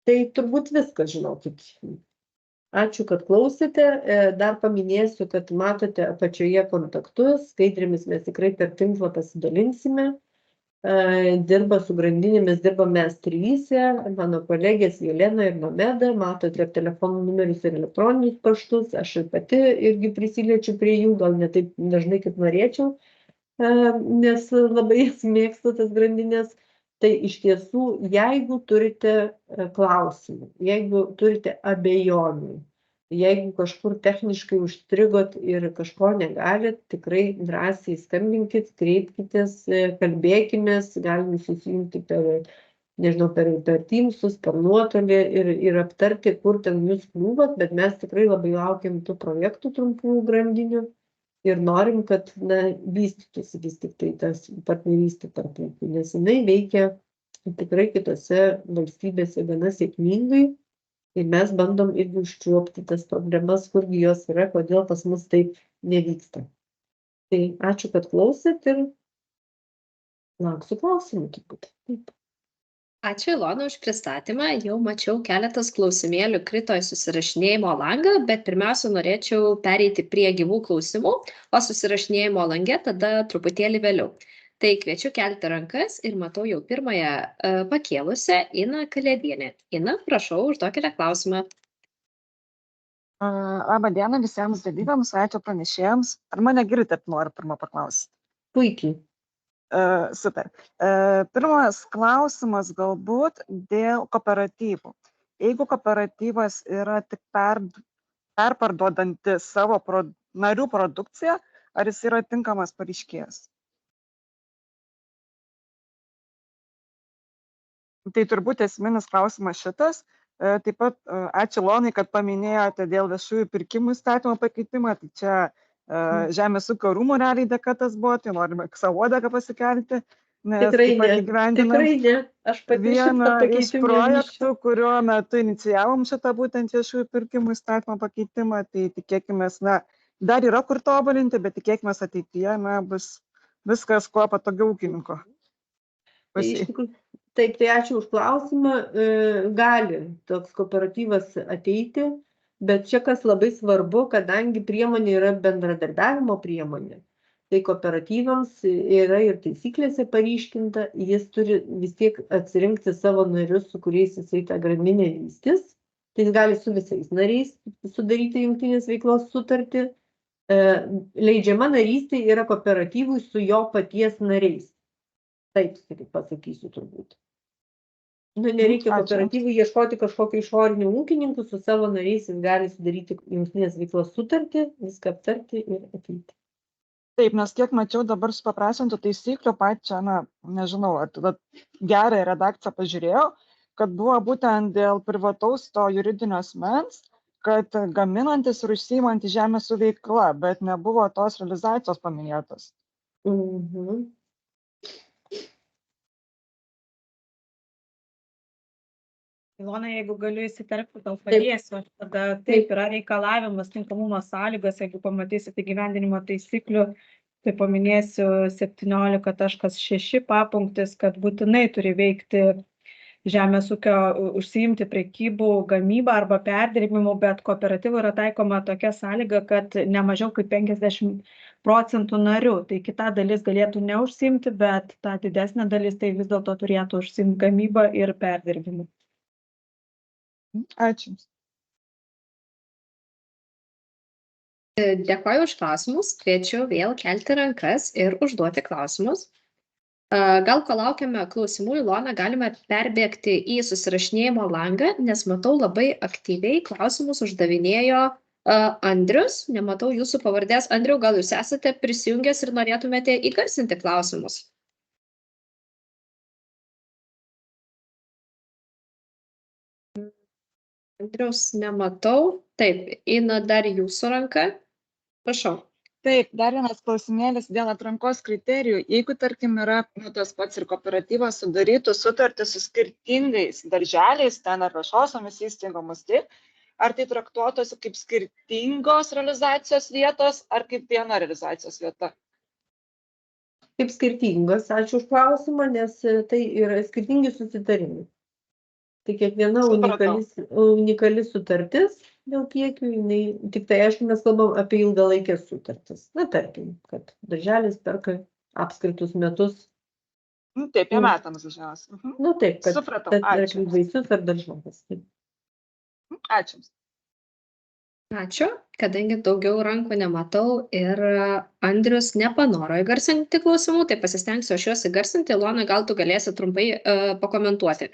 Tai turbūt viskas, žinokit. Ačiū, kad klausėte. Dar paminėsiu, kad matote apačioje kontaktus, skaidrėmis mes tikrai per tinklą pasidalinsime. Dirba su grandinėmis, dirba mes 3, mano kolegės Jelena ir Nomeda, matote ir telefonų numerius ir elektroninius paštus, aš ir pati irgi prisiliečiu prie jų, gal ne taip dažnai kaip norėčiau, nes labai mėgstu tas grandinės. Tai iš tiesų, jeigu turite klausimų, jeigu turite abejonių, jeigu kažkur techniškai užstrigot ir kažko negalit, tikrai drąsiai skambinkit, kreipkitės, kalbėkimės, galim susijungti per Teamsus, per nuotolį ir aptarti, kur ten jūs kliūvat, bet mes tikrai labai laukiam tų projektų trumpųjų grandinių ir norim, kad vystytųsi vis tik tai tas partnerystė tarp jų, nes jinai veikia tikrai kitose valstybėse gana sėkmingai. Ir mes bandom irgi užčiuopti tas problemas, kurgi jos yra, kodėl pas mus taip nevyksta. Tai ačiū, kad klausėt ir lauksiu klausimų turbūt. Taip. Ačiū Ilona už pristatymą. Jau mačiau keletas klausimėlių krito į susirašinėjimo langą, bet pirmiausia norėčiau pereiti prie gyvų klausimų, o susirašinėjimo lange tada truputėlį vėliau. Tai kviečiu kelti rankas ir matau jau pirmąją pakėlusią Iną Kalėdienę. Ina, prašau, užduokite klausimą. Labą dieną visiems dalyviams, ačiū pranešėjams. Ar mane girdite, noriu pirmą paklausyti? Puikiai. Super. Pirmas klausimas galbūt dėl kooperatyvų. Jeigu kooperatyvas yra tik perparduodantis savo narių produkciją, ar jis yra tinkamas pareiškėjas? Tai turbūt esminis klausimas šitas. Taip pat ačiū Ilonai, kad paminėjote dėl viešųjų pirkimų įstatymo pakeitimą. Tai čia Žemės ūkio rūmų realiai dėka tas buvo, tai norime savo dėką pasikelti. Tikrai ne. Aš pati vieną iš projektų, kuriuo metu inicijavom šitą būtent viešųjų pirkimų įstatymo pakeitimą, tai tikėkime, dar yra kur tobulinti, bet tikėkime ateityje bus viskas kuo patogiau ūkininko. Taip, tai ačiū už klausimą. Gali toks kooperatyvas ateiti, bet čia kas labai svarbu, kadangi priemonė yra bendradarbiavimo priemonė, tai kooperatyvams yra ir taisyklėse paryškinta, jis turi vis tiek atsirinkti savo narius, su kuriais jisai tą grandinę vystys. Tai jis gali su visais nariais sudaryti jungtinės veiklos sutartį. Leidžiama narystė yra kooperatyvui su jo paties nariais. Taip, pasakysiu turbūt. Nereikia kooperatyvui ieškoti kažkokio išorinių ūkininkų, su savo nariais jis gali sudaryti jungtinės veiklos sutartį, viską aptarti ir ateiti. Taip, nes kiek mačiau dabar supaprastintų taisyklių pačią, nežinau, gerą redakciją pažiūrėjau, kad buvo būtent dėl privataus to juridinio asmens, kad gaminantis ir užsiimantis žemės ūkio veikla, bet nebuvo tos realizacijos paminėtos. Ilona, jeigu galiu įsiterpti, gal padėsiu. Tada taip yra reikalavimas tinkamumo sąlygas, jeigu pamatysite įgyvendinimo taisyklių, tai paminėsiu 17.6 papunktis, kad būtinai turi veikti žemės ūkio, užsiimti prekybų, gamybą arba perdirbimų, bet kooperatyvų yra taikoma tokia sąlyga, kad ne mažiau kaip 50% narių. Tai kita dalis galėtų neužsiimti, bet ta didesnė dalis tai vis dėlto turėtų užsiimti gamybą ir perdirbimu. Ačiū. Dėkoju už klausimus. Kviečiu vėl kelti rankas ir užduoti klausimus. Gal kol laukiame klausimų, Ilona, galime perbėgti į susirašinėjimo langą, nes matau labai aktyviai klausimus uždavinėjo Andrius. Nematau jūsų pavardės. Andriau, gal jūs esate prisijungęs ir norėtumėte įgarsinti klausimus? Andriaus nematau. Taip, Ina, dar jūsų ranka. Prašau. Taip, dar vienas klausimėlis dėl atrankos kriterijų. Jeigu, tarkim, yra tas pats ir kooperatyvas sudarytų sutartį su skirtingais darželiais, ten ar viešosiomis įstaigomis, taip, ar tai traktuotųsi kaip skirtingos realizacijos vietos, ar kaip viena realizacijos vieta? Kaip skirtingos, ačiū už klausimą, nes tai yra skirtingi susitarimai. Tai kiekviena unikali sutartis dėl kiekių, tik tai aišku, mes kalbam apie ilgalaikės sutartis. Na, tarkim, kad darželis perka apskritus metus. Taip, jie metams dažniausiai. Nu, taip, kad supratau, ačiū. vaisius ar daržovės. Ačiū. Ačiū, kadangi daugiau rankų nematau ir Andrius nepanoro įgarsinti klausimų, tai pasistengsiu aš juos įgarsinti. Ilona, gal tu galėsi trumpai pakomentuoti.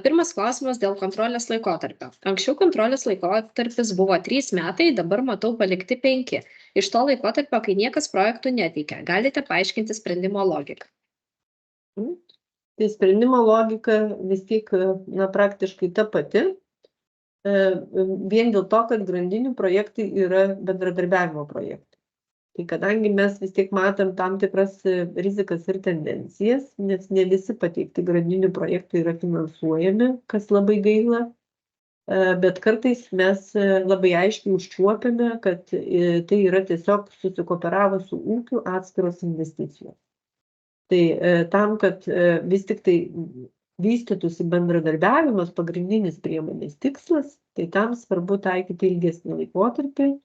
Pirmas klausimas dėl kontrolės laikotarpio. Anksčiau kontrolės laikotarpis buvo 3 metai, dabar matau palikti 5. Iš to laikotarpio, kai niekas projektų neteikia. Galite paaiškinti sprendimo logiką? Tai sprendimo logika vis tiek praktiškai ta pati. Vien dėl to, kad grandinių projektai yra bendradarbiavimo projektai. Tai kadangi mes vis tiek matom tam tikras rizikas ir tendencijas, nes ne visi pateikti grandinių projektai yra finansuojami, kas labai gaila, bet kartais mes labai aiškiai užčiuopiame, kad tai yra tiesiog susikooperavo su ūkiu atskiros investicijos. Tai tam, kad vis tik tai vystytųsi bendradarbiavimas, pagrindinis priemonės tikslas, tai tam svarbu taikyti ilgesnį laikotarpį,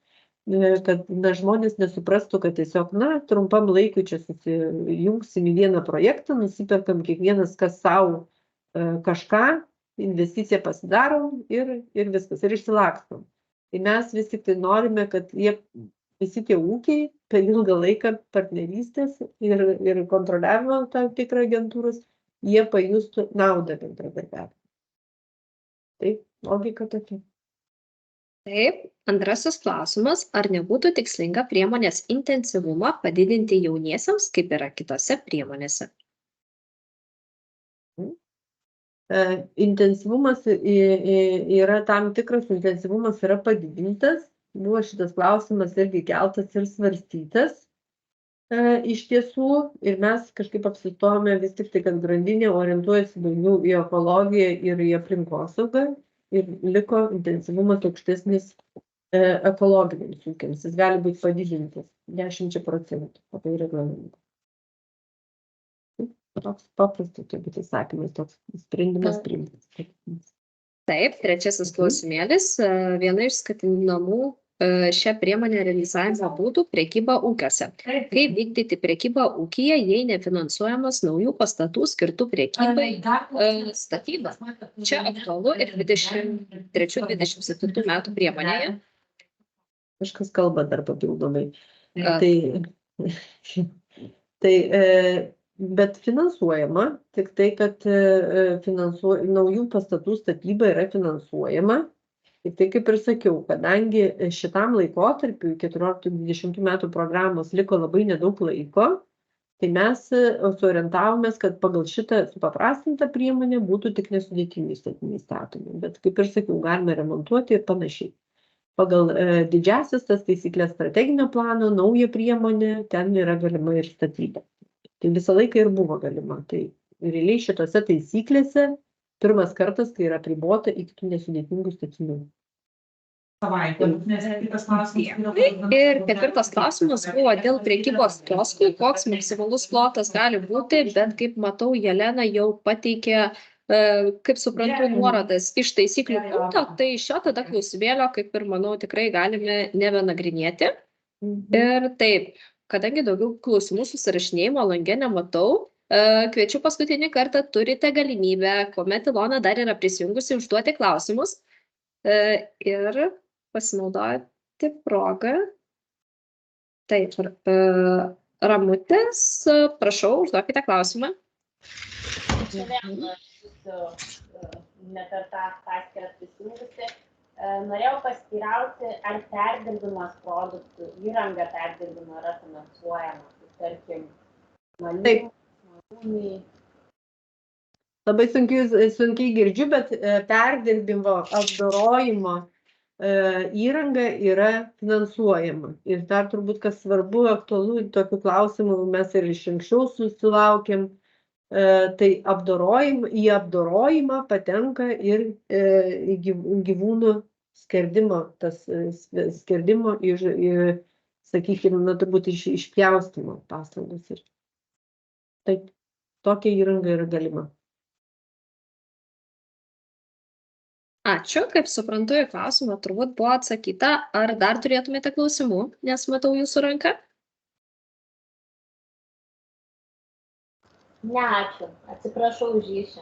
kad žmonės nesuprastų, kad tiesiog, trumpam laikui čia susijungsim į vieną projektą, nusiperkam kiekvienas kas savo kažką, investiciją pasidarom ir viskas, ir išsilakstom. Tai mes vis tik tai norime, kad visi tie ūkiai per ilgą laiką partnerystės ir kontroliavimo tam tikrą agentūros, jie pajustų naudą bendradarbiavimo. Taip, logika tokia. Taip, antrasis klausimas, ar nebūtų tikslinga priemonės intensyvumą padidinti jauniesiams, kaip yra kitose priemonėse? Intensyvumas yra tam tikras, intensyvumas yra padidintas, buvo šitas klausimas irgi keltas ir svarstytas. Iš tiesų, ir mes kažkaip apsistojame vis tik tai, kad grandinė orientuojasi daugiau į ekologiją ir į aplinkosaugą ir liko intensyvumas aukštesnis ekologiniams ūkiams. Jis gali būti padidintas 10%, pagal reglamentą. Toks paprastas, turbūt įsakymas, toks sprendimas priimtas. Taip, trečiasis klausimėlis. Viena iš skatinamų šią priemonę realizavimo būdų prekyba ūkiuose. Kaip vykdyti prekybą ūkyje, jei nefinansuojamas naujų pastatų skirtų prekybai statyba? Čia aktualu ir 23-27 metų priemonėje. Kažkas kalba dar papildomai. Bet finansuojama, tik tai, kad naujų pastatų statyba yra finansuojama. Tai kaip ir sakiau, kadangi šitam laikotarpiu 14-20 metų programos liko labai nedaug laiko, tai mes suorientavomės, kad pagal šitą supaprastintą priemonę būtų tik nesudėtingi statiniai statomi. Bet kaip ir sakiau, galime remontuoti ir panašiai. Pagal didžiasias tas taisyklės strateginio plano, naują priemonę, ten yra galima ir statyba. Tai visą laiką ir buvo galima. Tai realiai šitose taisyklėse pirmas kartas, kai yra apribota iki tų nesudėtingų statinių. Ir ketvirtas klausimas buvo dėl prekybos kioskų, koks maksimalus plotas gali būti, bet kaip matau, Jelena jau pateikė, kaip suprantu, nuorodas iš taisyklių punkto, tai šio tada klausimėlio, kaip ir manau, tikrai galime nebenagrinėti. Ir taip, kadangi daugiau klausimų susirašinėjimo lange nematau, kviečiu paskutinį kartą turite galimybę, kuomet Ilona dar yra prisijungusi, užduoti klausimus ir pasinaudoti progą. Taip, Ramutės, prašau, užduokite klausimą. Čia vėl ne per tą paskirą prisijungusi. Norėjau pasiteirauti, ar perdirbimas produktų, įranga perdirbimo yra finansuojama, tarkim, Taip. Labai sunkiai girdžiu, bet perdirbimo, apdorojimo įranga yra finansuojama. Ir dar turbūt, kas svarbu, aktualu, tokių klausimų mes ir iš anksčiau susilaukėm, tai į apdorojimą patenka ir gyvūnų skerdimo, sakykime, turbūt išpjaustymo paslaugos. Taip, tokia įranga yra galima. Ačiū, kaip suprantu, į klausimą turbūt buvo atsakyta. Ar dar turėtumėte klausimų, nes matau jūsų ranką? Ne, ačiū. Atsiprašau už ryšį.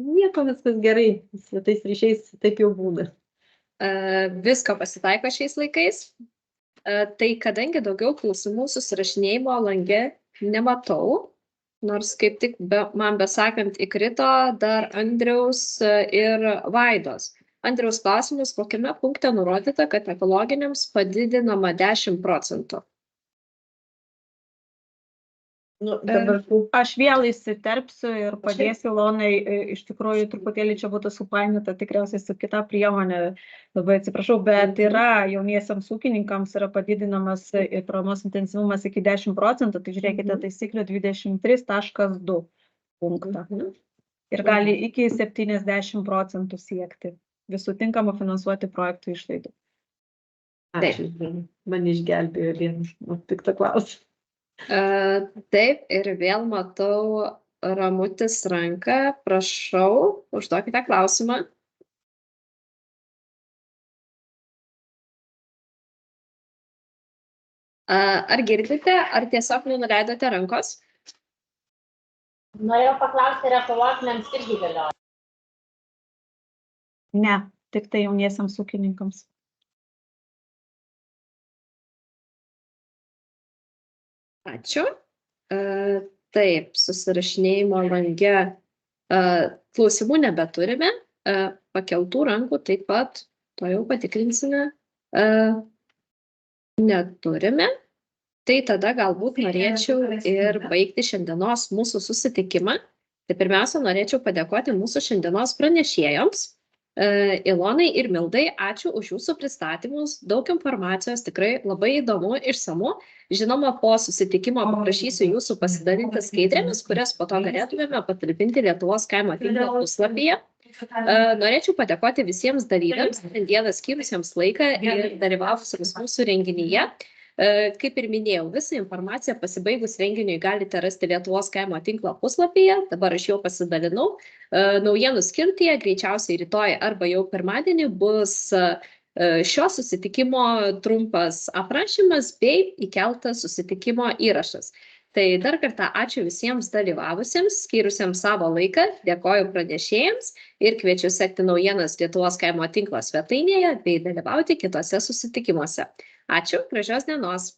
Nieko, viskas gerai. Su tais ryšiais taip jau būna. Visko pasitaiko šiais laikais. Tai kadangi daugiau klausimų susirašinėjimo lange nematau, nors kaip tik man besakant įkrito dar Andriaus ir Vaidos. Andriaus klausimus, kokiame punkte nurodyta, kad ekologiniams padidinama 10%? Aš vėl įsiterpsiu ir padėsiu Ilonai, iš tikrųjų truputėlį čia būtų supainiota tikriausiai su kita priemonė, labai atsiprašau, bet yra jauniesiams ūkininkams yra padidinamas paramos intensyvumas iki 10%, tai žiūrėkite taisyklių 23.2 punktą. Ir gali iki 70% siekti visų tinkamų finansuoti projektų išlaidų. Ačiū, man išgelbėjo vieną piktą klausimą. Taip, ir vėl matau Ramutis ranką. Prašau, užduokite klausimą. Ar girdite, ar tiesiog nenuleidote rankos? Norėjau paklausti, ar ekologiniams irgi galioja. Ne, tik tai jauniesiams ūkininkams. Ačiū. Taip, susirašinėjimo lange klausimų nebeturime. Pakeltų rankų taip pat, to jau patikrinsime, neturime. Tai tada galbūt norėčiau ir baigti šiandienos mūsų susitikimą. Tai pirmiausia, norėčiau padėkoti mūsų šiandienos pranešėjoms. Ilonai ir Mildai, ačiū už jūsų pristatymus, daug informacijos, tikrai labai įdomu, išsamu. Žinoma, po susitikimo paprašysiu jūsų pasidalinti skaidrėmis, kurias po to galėtumėme patalpinti Lietuvos kaimo tinklo puslapyje. Norėčiau padėkoti visiems dalyviams, šiandieną skyrusiems laiką ir dalyvavusiems mūsų renginyje. Kaip ir minėjau, visą informaciją pasibaigus renginiui galite rasti Lietuvos kaimo tinklo puslapyje. Dabar aš jau pasidalinau. Naujienų skiltyje greičiausiai rytoj arba jau pirmadienį bus šio susitikimo trumpas aprašymas bei įkeltas susitikimo įrašas. Tai dar kartą ačiū visiems dalyvavusiems, skyrusiems savo laiką, dėkoju pranešėjams ir kviečiu sekti naujienas Lietuvos kaimo tinklo svetainėje bei dalyvauti kitose susitikimuose. Ačiū, gražios dienos.